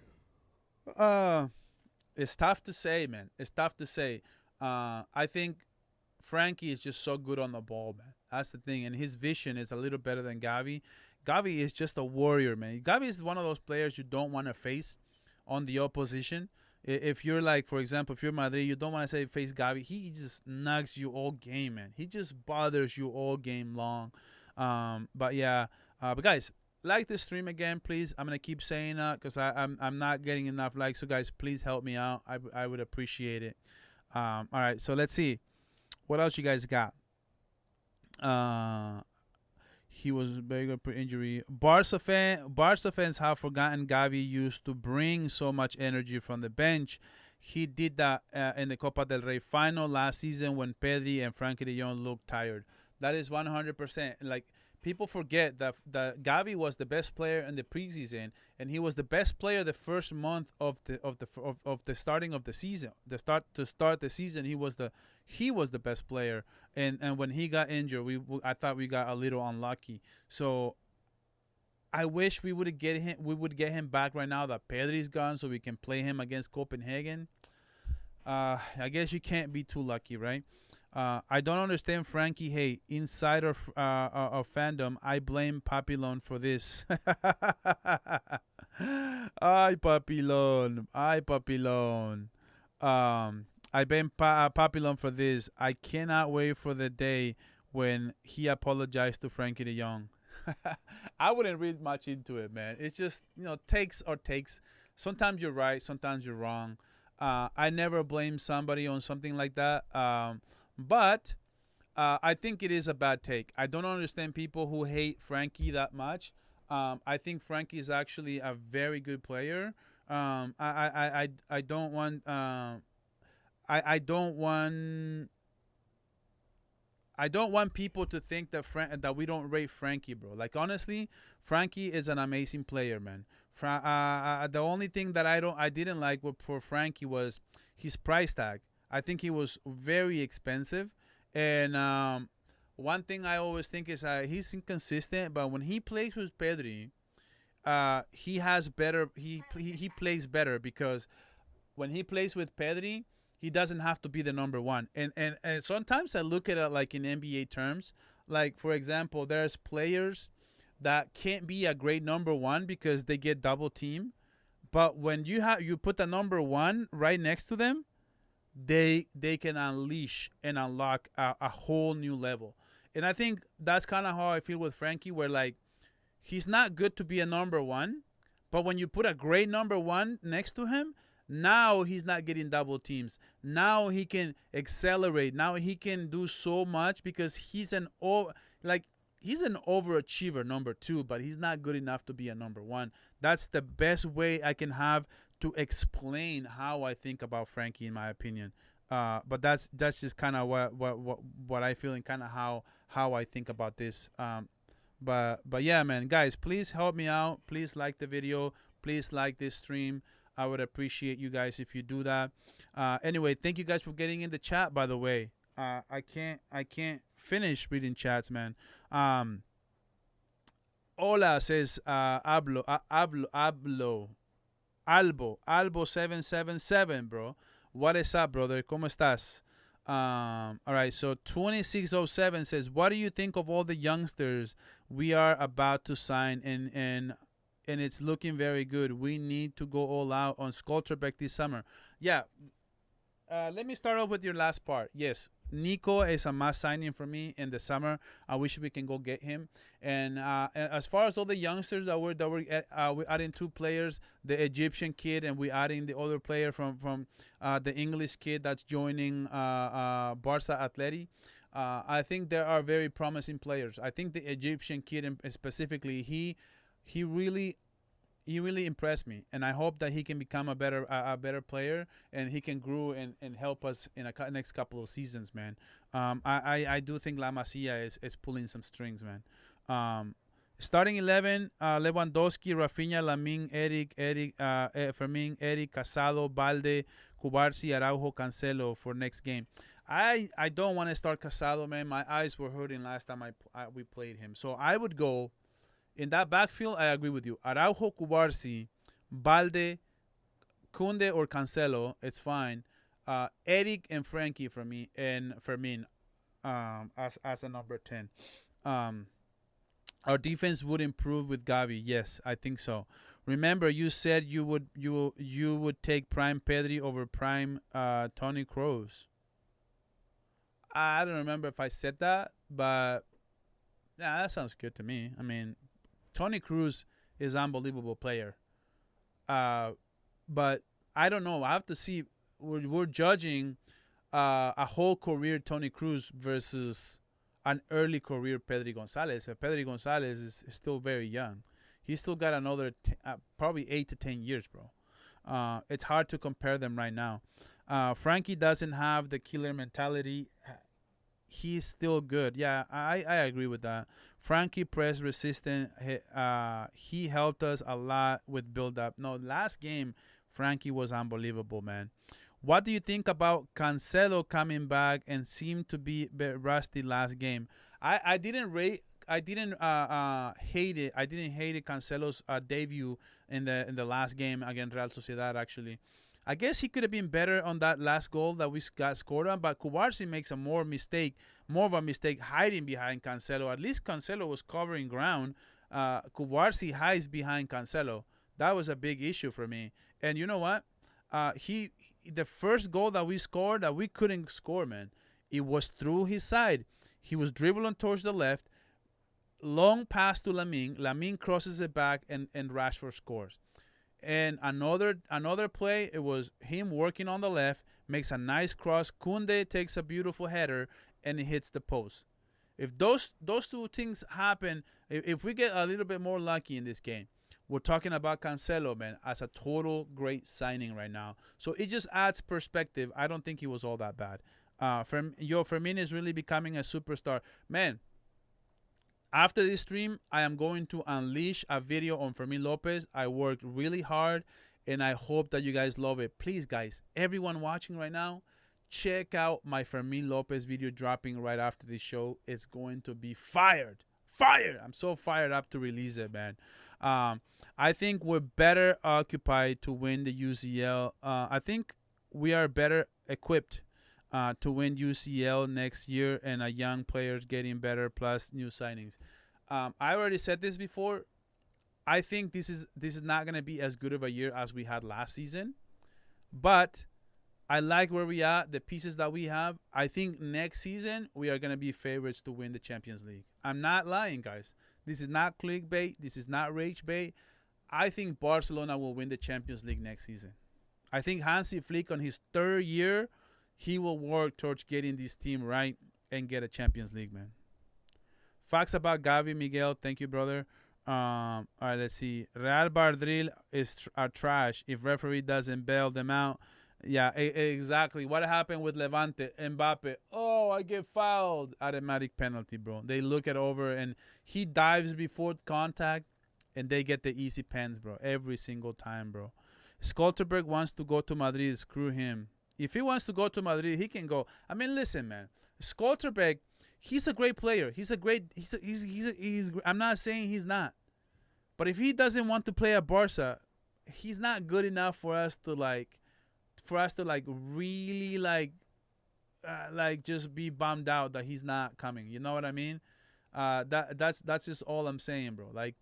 It's tough to say, man. It's tough to say. I think Frankie is just so good on the ball, man. That's the thing. And his vision is a little better than Gavi. Gavi is just a warrior, man. Gavi is one of those players you don't want to face on the opposition. If you're like, for example, if you're Madrid, you don't want to say face Gavi. He just nags you all game, man. He just bothers you all game long. But yeah, but guys, like the stream again, please. I'm gonna keep saying that because I'm not getting enough likes. So guys, please help me out. I would appreciate it. All right, so let's see what else you guys got. He was very good per injury. Barca fans have forgotten Gavi used to bring so much energy from the bench. He did that in the Copa del Rey final last season when Pedri and Frankie de Jong looked tired. That is 100%. Like, people forget that Gavi was the best player in the preseason, and he was the best player the first month of the starting of the season. To start the season, he was the best player. And when he got injured, I thought we got a little unlucky. So I wish we would get him back right now that Pedri's gone, so we can play him against Copenhagen. I guess you can't be too lucky, right? I don't understand Frankie hate. Inside of fandom, I blame Papillon for this. Ay, Papillon. Ay, Papillon. I blame Papillon for this. I cannot wait for the day when he apologized to Frankie de Jong. I wouldn't read much into it, man. It's just, takes or takes. Sometimes you're right, sometimes you're wrong. I never blame somebody on something like that. But I think it is a bad take. I don't understand people who hate Frankie that much. I think Frankie is actually a very good player. I don't want. I don't want. I don't want people to think that we don't rate Frankie, bro. Like, honestly, Frankie is an amazing player, man. The only thing that I didn't like for Frankie was his price tag. I think he was very expensive, and one thing I always think is he's inconsistent. But when he plays with Pedri, he has better. He plays better because when he plays with Pedri, he doesn't have to be the number one. And sometimes I look at it like in NBA terms. Like, for example, there's players that can't be a great number one because they get double team. But when you put the number one right next to them, they can unleash and unlock a whole new level. And I think that's kind of how I feel with Frankie, where like he's not good to be a number one, but when you put a great number one next to him, now he's not getting double teams. Now he can accelerate. Now he can do so much because he's an overachiever number two, but he's not good enough to be a number one. That's the best way I can have to explain how I think about Frankie, in my opinion. But that's just kind of what I feel and kind of how I think about this. But yeah, man, guys, please help me out. Please like the video. Please like this stream. I would appreciate you guys if you do that. Anyway, thank you guys for getting in the chat. By the way, I can't finish reading chats, man. Hola says Albo 777, bro. What is up, brother? ¿Cómo estás? All right, so 2607 says, what do you think of all the youngsters we are about to sign and it's looking very good? We need to go all out on Sculpturbeck this summer. Yeah. Let me start off with your last part. Yes, Nico is a must signing for me in the summer. I wish we can go get him. And as far as all the youngsters that we're adding two players, the Egyptian kid, and we're adding the other player from the English kid that's joining Barça Atleti. I think there are very promising players. I think the Egyptian kid specifically, he really impressed me, and I hope that he can become a better player and he can grow and help us in the next couple of seasons, man. I do think La Masia is pulling some strings, man. Starting 11, Lewandowski, Rafinha, Lamine, Eric, Fermin, Eric, Casado, Balde, Cubarsi, Araujo, Cancelo for next game. I don't want to start Casado, man. My eyes were hurting last time we played him. So I would go in that backfield. I agree with you. Araujo, Cubarsi, Balde, Kunde or Cancelo, it's fine. Eric and Frankie for me, and Fermin as a number 10. Our defense would improve with Gavi. Yes, I think so. Remember, you said you would take prime Pedri over prime Toni Kroos. I don't remember if I said that, but yeah, that sounds good to me. I mean, Toni Kroos is an unbelievable player. But I don't know. I have to see. We're judging a whole career Toni Kroos versus an early career Pedri Gonzalez. Pedri Gonzalez is still very young. He's still got another probably 8 to 10 years, bro. It's hard to compare them right now. Frankie doesn't have the killer mentality. He's still good. Yeah, I agree with that. Frankie press resistant. He helped us a lot with build up. No, last game Frankie was unbelievable, man. What do you think about Cancelo coming back and seemed to be rusty last game? I didn't hate it. I didn't hate it Cancelo's debut in the last game against Real Sociedad. Actually, I guess he could have been better on that last goal that we got scored on, but Kubarsi makes more of a mistake hiding behind Cancelo. At least Cancelo was covering ground. Kubarsi hides behind Cancelo. That was a big issue for me. And you know what? The first goal that we scored that we couldn't score, man, it was through his side. He was dribbling towards the left, long pass to Lamine. Lamine crosses it back, and Rashford scores. And another play, it was him working on the left, makes a nice cross. Kunde takes a beautiful header, and it hits the post. If those two things happen, if we get a little bit more lucky in this game, we're talking about Cancelo, man, as a total great signing right now. So it just adds perspective. I don't think he was all that bad. Firmino is really becoming a superstar. Man, after this stream, I am going to unleash a video on Fermin Lopez. I worked really hard, and I hope that you guys love it. Please, guys, everyone watching right now, check out my Fermin Lopez video dropping right after this show. It's going to be fired. Fired! I'm so fired up to release it, man. I think we're better occupied to win the UCL. I think we are better equipped to win UCL next year, and young players getting better plus new signings. I already said this before. I think this is not going to be as good of a year as we had last season, but I like where we are, the pieces that we have. I think next season we are going to be favorites to win the Champions League. I'm not lying, guys. This is not clickbait. This is not rage bait. I think Barcelona will win the Champions League next season. I think Hansi Flick on his third year, he will work towards getting this team right and get a Champions League, man. Facts about Gavi, Miguel. Thank you, brother. All right, let's see. Real Madrid are trash. If referee doesn't bail them out, yeah, exactly. What happened with Levante? Mbappe. Oh, I get fouled. Automatic penalty, bro. They look it over, and he dives before contact, and they get the easy pens, bro. Every single time, bro. Skolterberg wants to go to Madrid. Screw him. If he wants to go to Madrid, he can go. I mean, listen, man. Skolterberg, he's a great player. I'm not saying he's not. But if he doesn't want to play at Barca, he's not good enough for us to really just be bummed out that he's not coming. You know what I mean? That's just all I'm saying, bro. Like,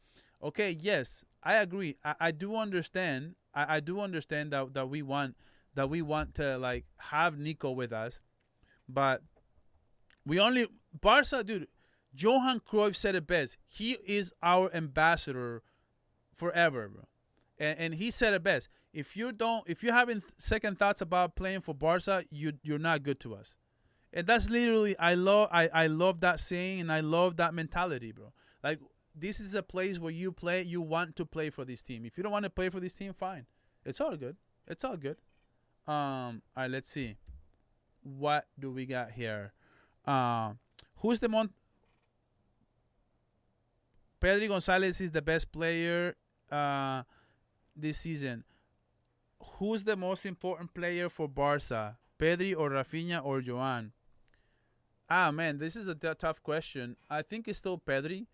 okay, yes, I agree. I do understand. I do understand that we want to like have Nico with us, but we only Barca, dude. Johan Cruyff said it best. He is our ambassador forever, bro. And he said it best. If you're having second thoughts about playing for Barca, you're not good to us. And that's literally I love that saying, and I love that mentality, bro. Like, this is a place where you want to play for this team. If you don't want to play for this team, fine. It's all good. It's all good. All right, let's see. What do we got here? Who's the Pedri Gonzalez is the best player this season. Who's the most important player for Barca? Pedri or Rafinha or Joan? Man, this is a tough question. I think it's still Pedri.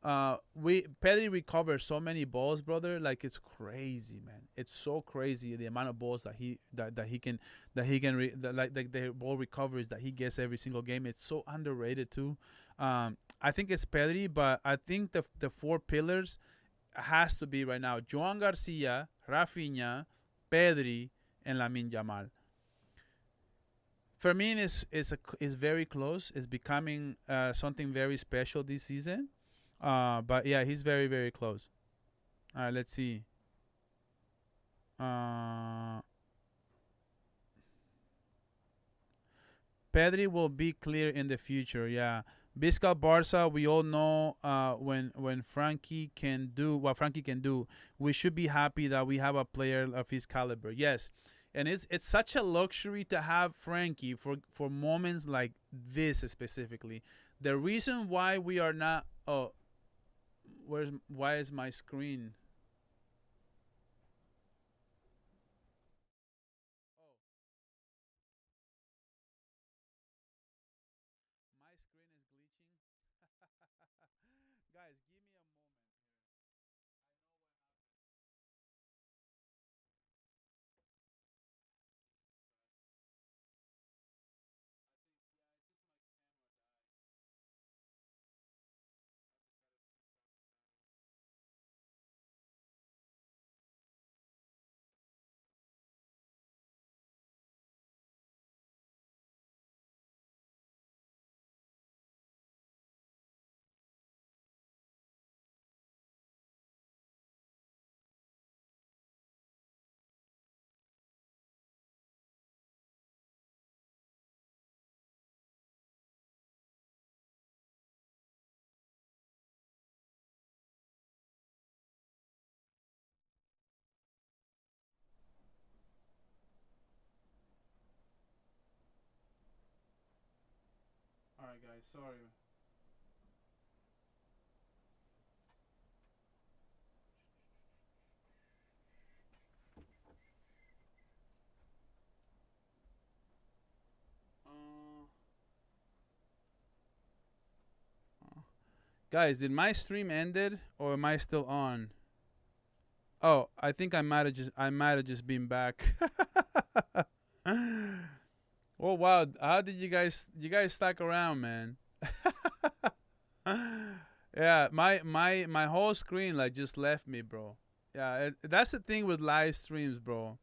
Pedri recovers so many balls, brother. Like, it's crazy, man. It's so crazy the amount of balls that he can the ball recoveries that he gets every single game. It's so underrated too. I think it's Pedri, but I think the four pillars has to be right now Joan Garcia, Rafinha, Pedri, and Lamine Yamal. Fermin is very close. Is becoming something very special this season. But yeah, he's very, very close. All right, let's see. Pedri will be clear in the future. Yeah, Biscal Barca. We all know when Frankie can do what Frankie can do. We should be happy that we have a player of his caliber. Yes, and it's such a luxury to have Frankie for moments like this specifically. The reason why we are not why is my screen? Oh, my screen is glitching. Guys, give me a moment here. I know what happened. right, guys. Sorry. Uh, guys, did my stream ended or am I still on? Oh, I think I might have just been back. Oh wow, how did you guys stuck around, man? Yeah, my whole screen like just left me, bro. Yeah, that's the thing with live streams, bro.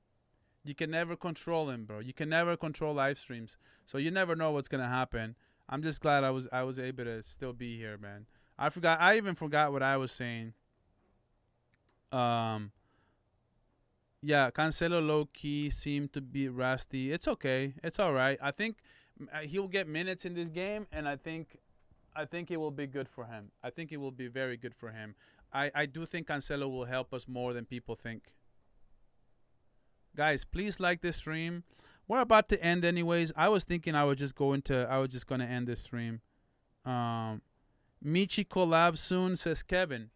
You can never control them, bro. You can never control live streams, so you never know what's gonna happen. I'm just glad I was able to still be here, man. I even forgot what I was saying. Um, yeah, Cancelo low key seemed to be rusty. It's okay. It's all right. I think he'll get minutes in this game, and I think it will be good for him. I think it will be very good for him. I do think Cancelo will help us more than people think. Guys, please like this stream. We're about to end anyways. I was thinking I was just gonna end this stream. Um Michi collab soon, says Kevin.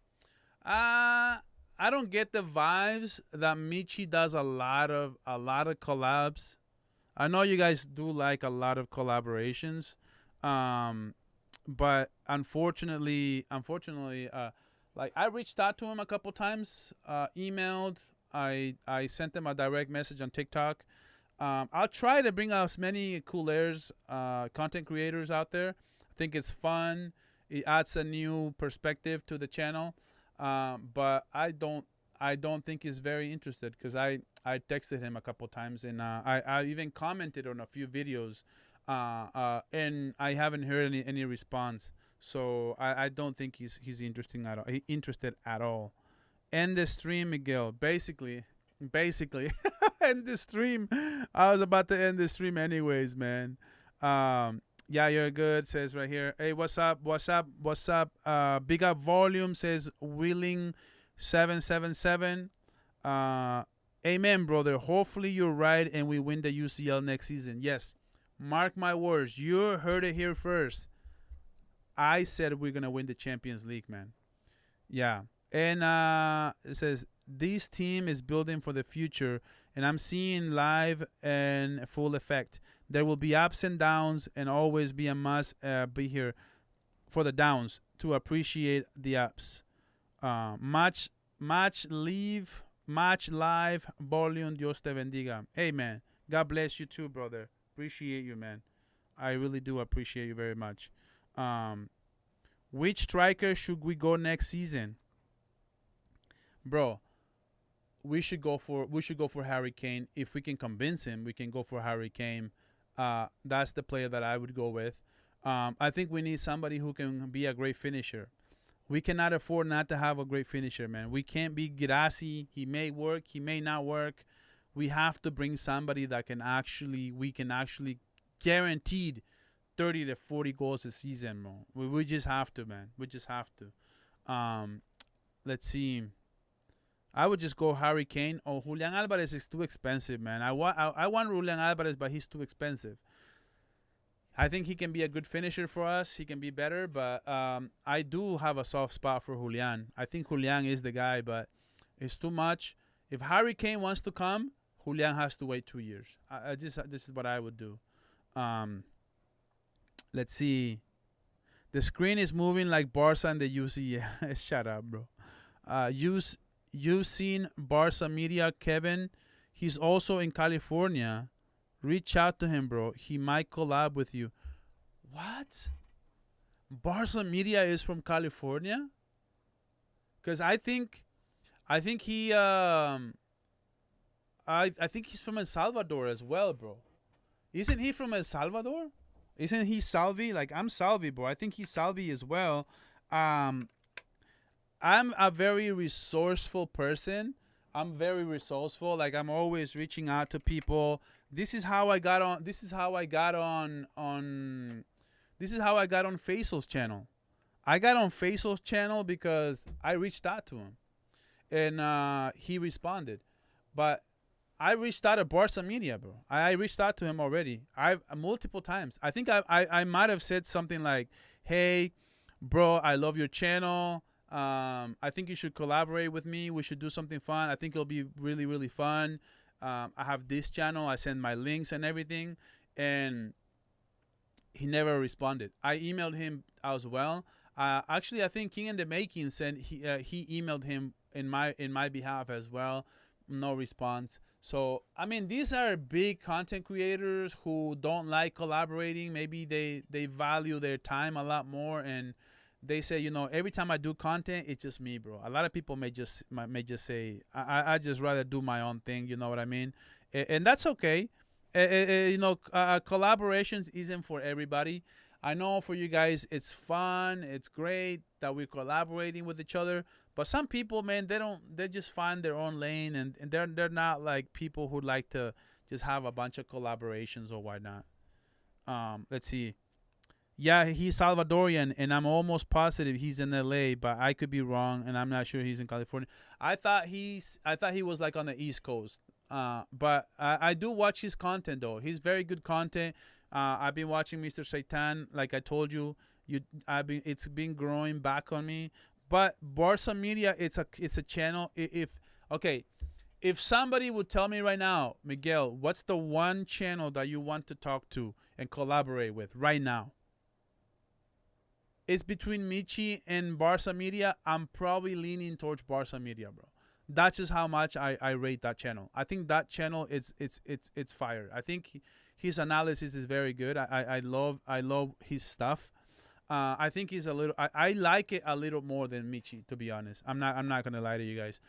I don't get the vibes that Michi does a lot of collabs. I know you guys do like a lot of collaborations. Um but unfortunately, like I reached out to him a couple times, emailed. I sent him a direct message on TikTok. I'll try to bring out as many coolers, content creators out there. I think it's fun. It adds a new perspective to the channel. But I don't think he's very interested because I texted him a couple times and I even commented on a few videos, and I haven't heard any response. So I don't think he's interested at all. End the stream, Miguel. Basically, end the stream. I was about to end the stream anyways, man. Yeah, you're good. Says right here. Hey, what's up? What's up? What's up? Big up volume, says Willing 777. Amen, brother. Hopefully you're right and we win the UCL next season. Yes. Mark my words. You heard it here first. I said we're gonna win the Champions League, man. Yeah. And it says this team is building for the future, and I'm seeing live and full effect. There will be ups and downs, and always be a must be here for the downs to appreciate the ups. Match live volume. Dios te bendiga. Amen. God bless you too, brother. Appreciate you, man. I really do appreciate you very much. Which striker should we go next season? Bro, we should go for Harry Kane. If we can convince him, we can go for Harry Kane. That's the player that I would go with. I think we need somebody who can be a great finisher. We cannot afford not to have a great finisher, man. We can't be Girassi. He may work, he may not work. We have to bring somebody that we can actually guaranteed 30 to 40 goals a season, bro. We just have to, man. We just have to. Let's see. I would just go Harry Kane. Oh, Julian Alvarez is too expensive, man. I want Julian Alvarez, but he's too expensive. I think he can be a good finisher for us. He can be better, but I do have a soft spot for Julian. I think Julian is the guy, but it's too much. If Harry Kane wants to come, Julian has to wait 2 years. This is what I would do. Let's see. The screen is moving like Barça and the UC. Shut up, bro. You've seen Barça media, Kevin. He's also in California. Reach out to him, bro. He might collab with you. What? Barça media is from California? Because I think he I think he's from El Salvador as well, bro. Isn't he from El Salvador? Isn't he Salvi? Like I'm Salvi, bro. I think he's Salvi as well. I'm a very resourceful person. I'm very resourceful. Like I'm always reaching out to people. This is how I got on. This is how I got on. This is how I got on Faisal's channel. I got on Faisal's channel because I reached out to him, and he responded. But I reached out to Barca Media, bro. I reached out to him already. I multiple times. I think I might have said something like, "Hey, bro, I love your channel. I think you should collaborate with me. We should do something fun. I think it'll be really, really fun. I have this channel. I send my links and everything." And he never responded. I emailed him as well. Actually, I think King in the Making sent he emailed him in my behalf as well. No response. So I mean, these are big content creators who don't like collaborating. Maybe they value their time a lot more, and they say, every time I do content, it's just me, bro. A lot of people may just say, I just rather do my own thing. You know what I mean? And that's okay. Collaborations isn't for everybody. I know for you guys, it's fun, it's great that we're collaborating with each other. But some people, man, they just find their own lane, and they're not like people who like to just have a bunch of collaborations or whatnot. Let's see. Yeah, he's Salvadorian, and I'm almost positive he's in LA, but I could be wrong, and I'm not sure he's in California. I thought he was like on the East Coast. But I do watch his content though. He's very good content. I've been watching Mr. Satan, like I told you. It's been growing back on me. But Barca Media, it's a channel. If somebody would tell me right now, Miguel, what's the one channel that you want to talk to and collaborate with right now? It's between Michi and Barca Media. I'm probably leaning towards Barca Media, bro. That's just how much I rate that channel. I think that channel it's fire. I think his analysis is very good. I love his stuff. I think he's a little. I like it a little more than Michi, to be honest. I'm not gonna lie to you guys.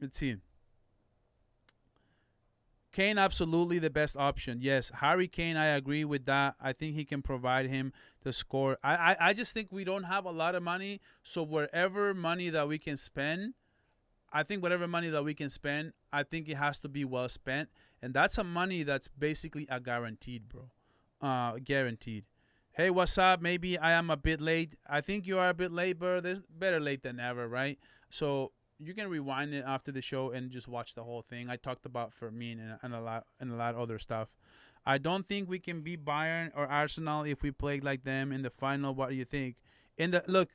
Let's see. Kane, absolutely the best option. Yes, Harry Kane, I agree with that. I think he can provide him the score. I just think we don't have a lot of money, so wherever money that we can spend, I think whatever money that we can spend, I think it has to be well spent. And that's some money that's basically a guaranteed, bro. Guaranteed. Hey, what's up? Maybe I am a bit late. I think you are a bit late, bro. There's better late than never, right? So you can rewind it after the show and just watch the whole thing. I talked about Fermin and a lot of other stuff. I don't think we can beat Bayern or Arsenal if we play like them in the final. What do you think? Look,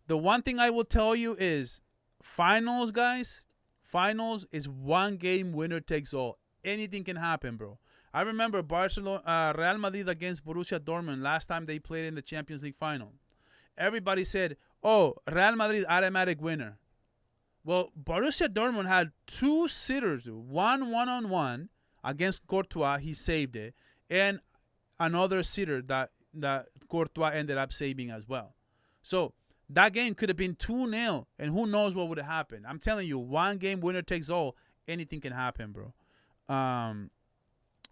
the one thing I will tell you is finals, guys. Finals is one game, winner takes all. Anything can happen, bro. I remember Real Madrid against Borussia Dortmund last time they played in the Champions League final. Everybody said, "Oh, Real Madrid automatic winner." Well, Borussia Dortmund had two sitters, one-on-one against Courtois. He saved it, and another sitter that Courtois ended up saving as well. So that game could have been 2-0, and who knows what would have happened. I'm telling you, one game, winner takes all. Anything can happen, bro.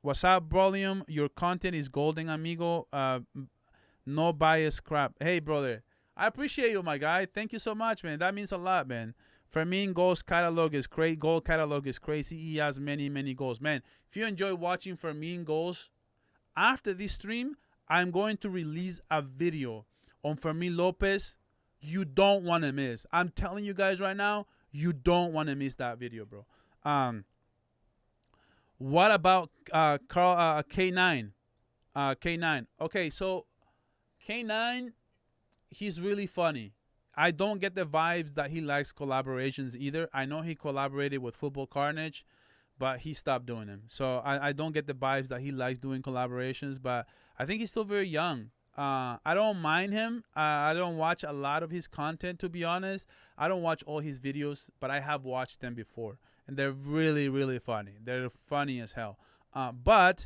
What's up, Volume? Your content is golden, amigo. No bias crap. Hey, brother. I appreciate you, my guy. Thank you so much, man. That means a lot, man. Fermin goal catalog is crazy. He has many, many goals. Man, if you enjoy watching Fermin goals, after this stream, I'm going to release a video on Fermin Lopez. You don't want to miss. I'm telling you guys right now, you don't want to miss that video, bro. What about K9? K9. Okay, so K9, he's really funny. I don't get the vibes that he likes collaborations either. I know he collaborated with Football Carnage, but he stopped doing them. So I don't get the vibes that he likes doing collaborations, but I think he's still very young. I don't mind him. I don't watch a lot of his content, to be honest. I don't watch all his videos, but I have watched them before. And they're really, really funny. They're funny as hell. But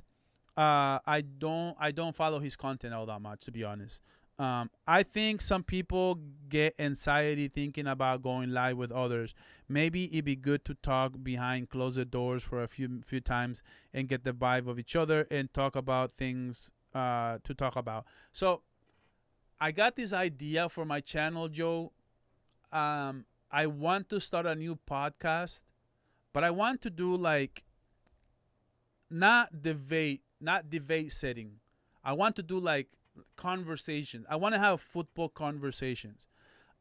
I don't follow his content all that much, to be honest. I think some people get anxiety thinking about going live with others. Maybe it'd be good to talk behind closed doors for a few times and get the vibe of each other and talk about things to talk about. So I got this idea for my channel, Joe. I want to start a new podcast, but I want to do like not debate setting. I want to do like conversations. I want to have football conversations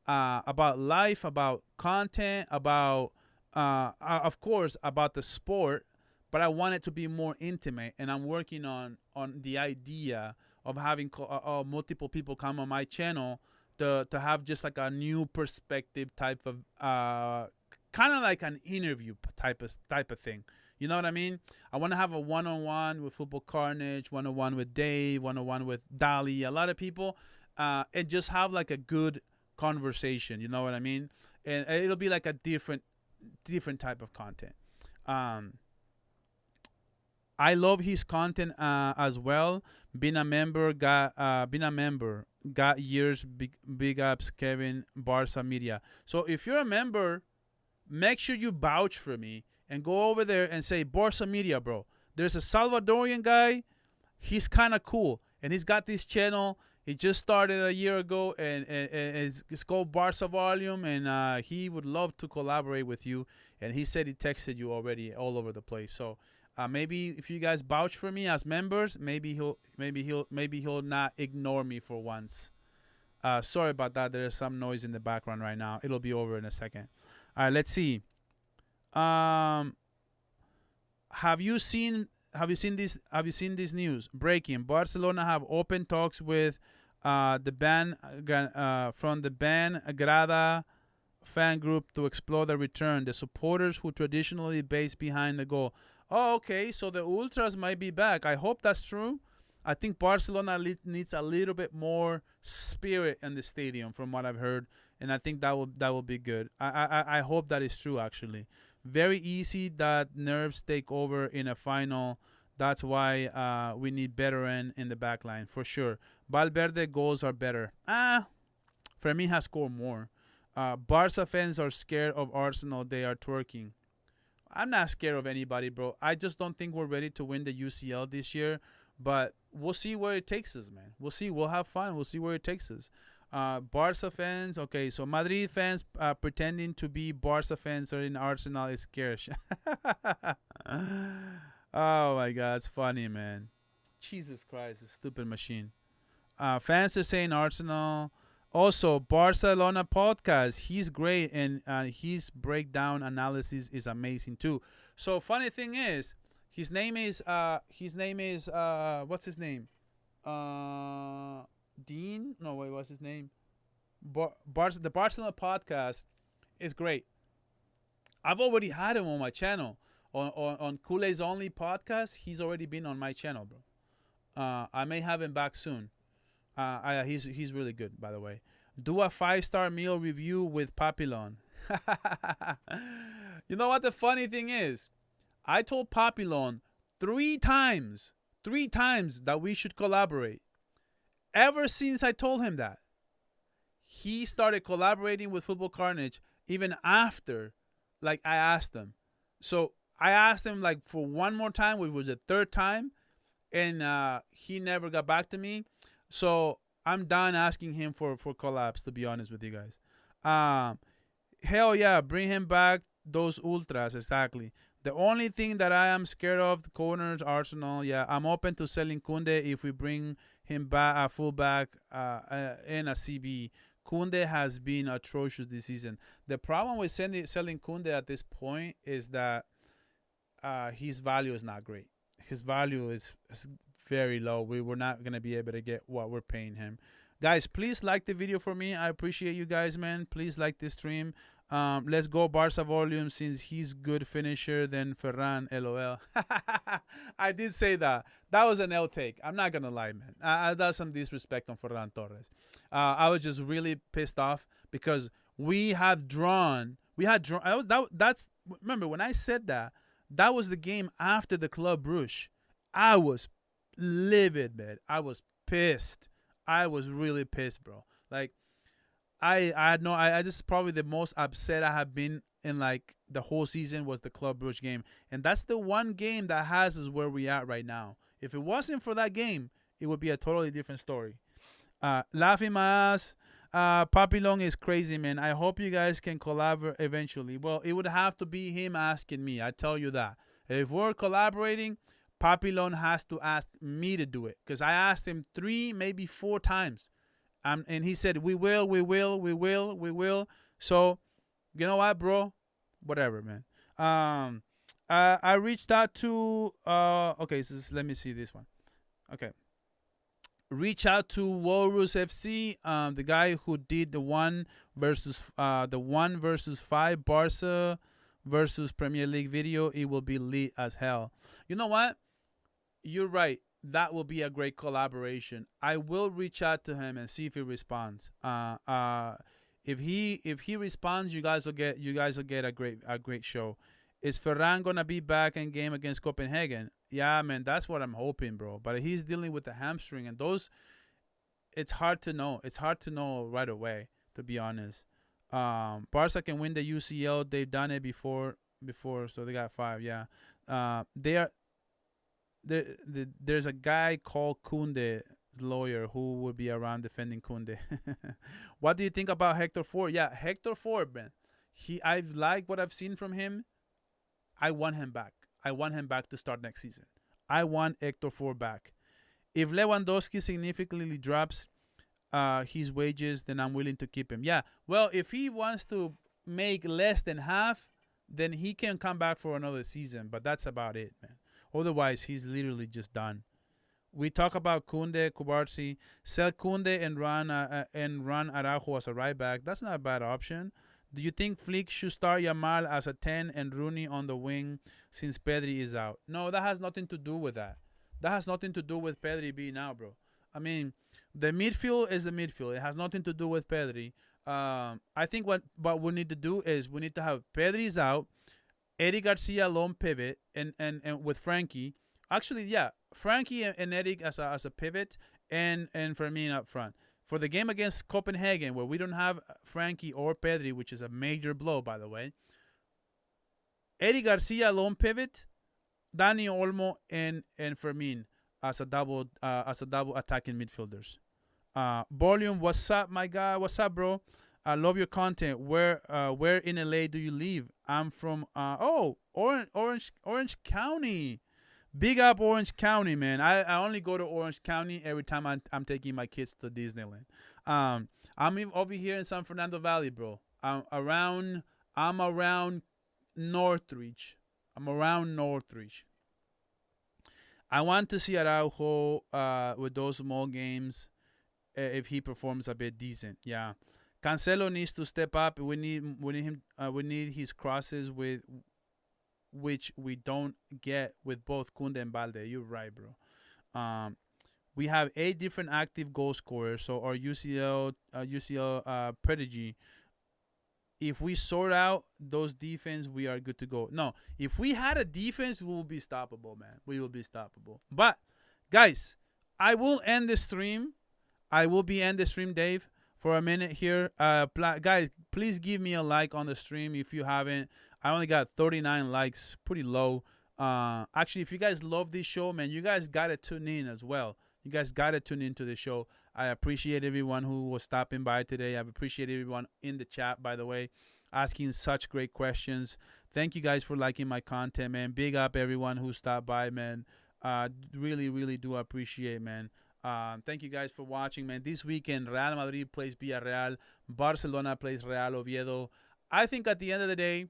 about life, about content, about of course, about the sport, but I want it to be more intimate, and I'm working on the idea of having multiple people come on my channel to have just like a new perspective type of kind of like an interview type of thing. You know what I mean? I want to have a one-on-one with Football Carnage, one-on-one with Dave, one-on-one with Dali, a lot of people, and just have like a good conversation. You know what I mean? And it'll be like a different type of content. I love his content as well. Being a member got years. Big ups, Kevin, Barça Media. So if you're a member, make sure you vouch for me and go over there and say, Barça Media, bro. There's a Salvadorian guy. He's kind of cool, and he's got this channel. He just started a year ago, and it's called Barça Volume, and he would love to collaborate with you. And he said he texted you already all over the place. So maybe if you guys vouch for me as members, maybe he'll not ignore me for once. Sorry about that. There's some noise in the background right now. It'll be over in a second. All right, let's see. Have you seen this? Have you seen this news? Breaking: Barcelona have open talks with the band from the band Grada fan group to explore the return. The supporters who traditionally base behind the goal. Oh, okay. So the ultras might be back. I hope that's true. I think Barcelona needs a little bit more spirit in the stadium, from what I've heard, and I think that will be good. I hope that is true. Actually, very easy that nerves take over in a final. That's why we need veteran in the back line for sure. Valverde goals are better. Fermin has scored more. Barca fans are scared of Arsenal. They are twerking. I'm not scared of anybody, bro. I just don't think we're ready to win the UCL this year. But we'll see where it takes us, man. We'll see. We'll have fun. We'll see where it takes us. Barca fans. Okay, so Madrid fans pretending to be Barca fans are in Arsenal is scarce. Oh, my God. It's funny, man. Jesus Christ, this stupid machine. Fans are saying Arsenal. Also, Barcelona podcast. He's great, and his breakdown analysis is amazing, too. So, funny thing is, his name is what's his name? Dean? No, wait, what's his name? The Barcelona podcast is great. I've already had him on my channel. On Culés Only podcast, he's already been on my channel, bro. I may have him back soon. He's really good, by the way. Do a 5-star meal review with Papillon. You know what the funny thing is? I told Papillon three times that we should collaborate. Ever since I told him that, he started collaborating with Football Carnage even after, like, I asked him. So I asked him, like, for one more time, which was the third time, and he never got back to me. So I'm done asking him for collabs, to be honest with you guys. Hell yeah, bring him back, those ultras, exactly. The only thing that I am scared of, the corners, Arsenal. Yeah, I'm open to selling Kunde if we bring him back, a fullback, and a CB. Kunde has been atrocious this season. The problem with selling Kunde at this point is that his value is not great. His value is very low. We're not going to be able to get what we're paying him. Guys, please like the video for me. I appreciate you guys, man. Please like this stream. Let's go Barca Volume, since he's good finisher than Ferran, LOL. I did say that. That was an L take. I'm not going to lie, man. That's some disrespect on Ferran Torres. I was just really pissed off because we had drawn. That's remember when I said that, that was the game after the Club Brugge. I was livid, man. I was pissed. I was really pissed, bro. Like, this is probably the most upset I have been in, like, the whole season was the Club Brugge game. And that's the one game that has us where we at right now. If it wasn't for that game, it would be a totally different story. Laughing my ass. Papillon is crazy, man. I hope you guys can collaborate eventually. Well, it would have to be him asking me. I tell you that. If we're collaborating, Papillon has to ask me to do it. Because I asked him 3, maybe 4 times. And he said, we will. So, you know what, bro? whatever, man. I reached out to okay, so let me see this one. Okay, reach out to Walrus FC, the guy who did the 1 versus 5 Barca versus Premier League video. It will be lit as hell. You know what? You're right. That will be a great collaboration. I will reach out to him and see if he responds. If he responds, you guys will get a great show. Is Ferran gonna be back in game against Copenhagen? Yeah, man, that's what I'm hoping, bro. But he's dealing with the hamstring, and those, it's hard to know. It's hard to know right away, to be honest. Barca can win the UCL. They've done it before, so they got 5. Yeah, they are. There's a guy called Kunde, lawyer, who will be around defending Kunde. What do you think about Hector Ford? Yeah, Hector Ford, man. I like what I've seen from him. I want him back. I want him back to start next season. I want Hector Ford back. If Lewandowski significantly drops his wages, then I'm willing to keep him. Yeah, well, if he wants to make less than half, then he can come back for another season. But that's about it, man. Otherwise, he's literally just done. We talk about Kunde, Kubarsi, sell Kunde and run Araujo as a right back. That's not a bad option. Do you think Flick should start Yamal as a 10 and Rooney on the wing since Pedri is out? No, that has nothing to do with that. That has nothing to do with Pedri being out, bro. I mean, the midfield is the midfield. It has nothing to do with Pedri. I think what we need to do is we need to have Pedri's out, Eric Garcia lone pivot, and with Frankie. Actually, yeah, Frankie and Eric as a pivot, and Fermin up front. For the game against Copenhagen, where we don't have Frankie or Pedri, which is a major blow, by the way, Eric Garcia lone pivot, Dani Olmo and Fermin as a double attacking midfielders. Volume, what's up, my guy? What's up, bro? I love your content. Where in LA do you live? I'm from Orange County. Big up Orange County, man. I only go to Orange County every time I'm taking my kids to Disneyland. I'm over here in San Fernando Valley, bro. I'm around Northridge. I'm around Northridge. I want to see Araujo with those small games if he performs a bit decent. Yeah. Cancelo needs to step up. We need him. We need his crosses, with which we don't get with both Kunde and Balde. You're right, bro. We have 8 different active goal scorers. So our UCL prodigy. If we sort out those defense, we are good to go. No, if we had a defense, we will be stoppable, man. We will be stoppable. But guys, I will end the stream. I will be end the stream, Dave, for a minute here. Guys, please give me a like on the stream if you haven't. I only got 39 likes, pretty low. Actually, if you guys love this show, man, you guys gotta tune in as well. You guys gotta tune into the show. I appreciate everyone who was stopping by today. I appreciate everyone in the chat, by the way, asking such great questions. Thank you guys for liking my content, man. Big up everyone who stopped by, man. Really, really do appreciate, man. Thank you guys for watching, man. This weekend, Real Madrid plays Villarreal. Barcelona plays Real Oviedo. I think at the end of the day,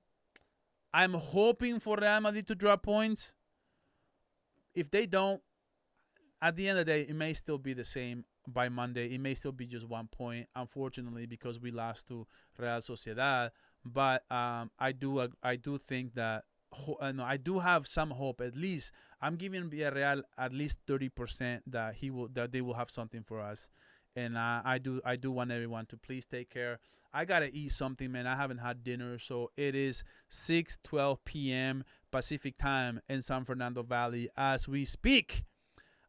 I'm hoping for Real Madrid to drop points. If they don't, at the end of the day, it may still be the same by Monday. It may still be just 1 point, unfortunately, because we lost to Real Sociedad. But I do think that I do have some hope. At least I'm giving Villarreal at least 30% that they will have something for us. And I do want everyone to please take care. I gotta eat something, man. I haven't had dinner, so it is 6:12 p.m. Pacific time in San Fernando Valley as we speak.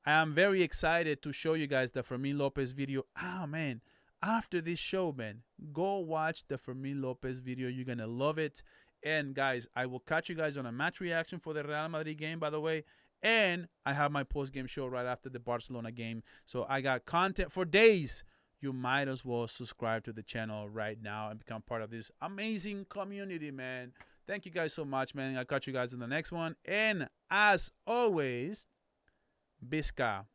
I am very excited to show you guys the Fermin Lopez video. Man, after this show, man, go watch the Fermin Lopez video. You're gonna love it. And guys, I will catch you guys on a match reaction for the Real Madrid game, by the way. And I have my post-game show right after the Barcelona game. So I got content for days. You might as well subscribe to the channel right now and become part of this amazing community, man. Thank you guys so much, man. I'll catch you guys in the next one. And as always, Bisca.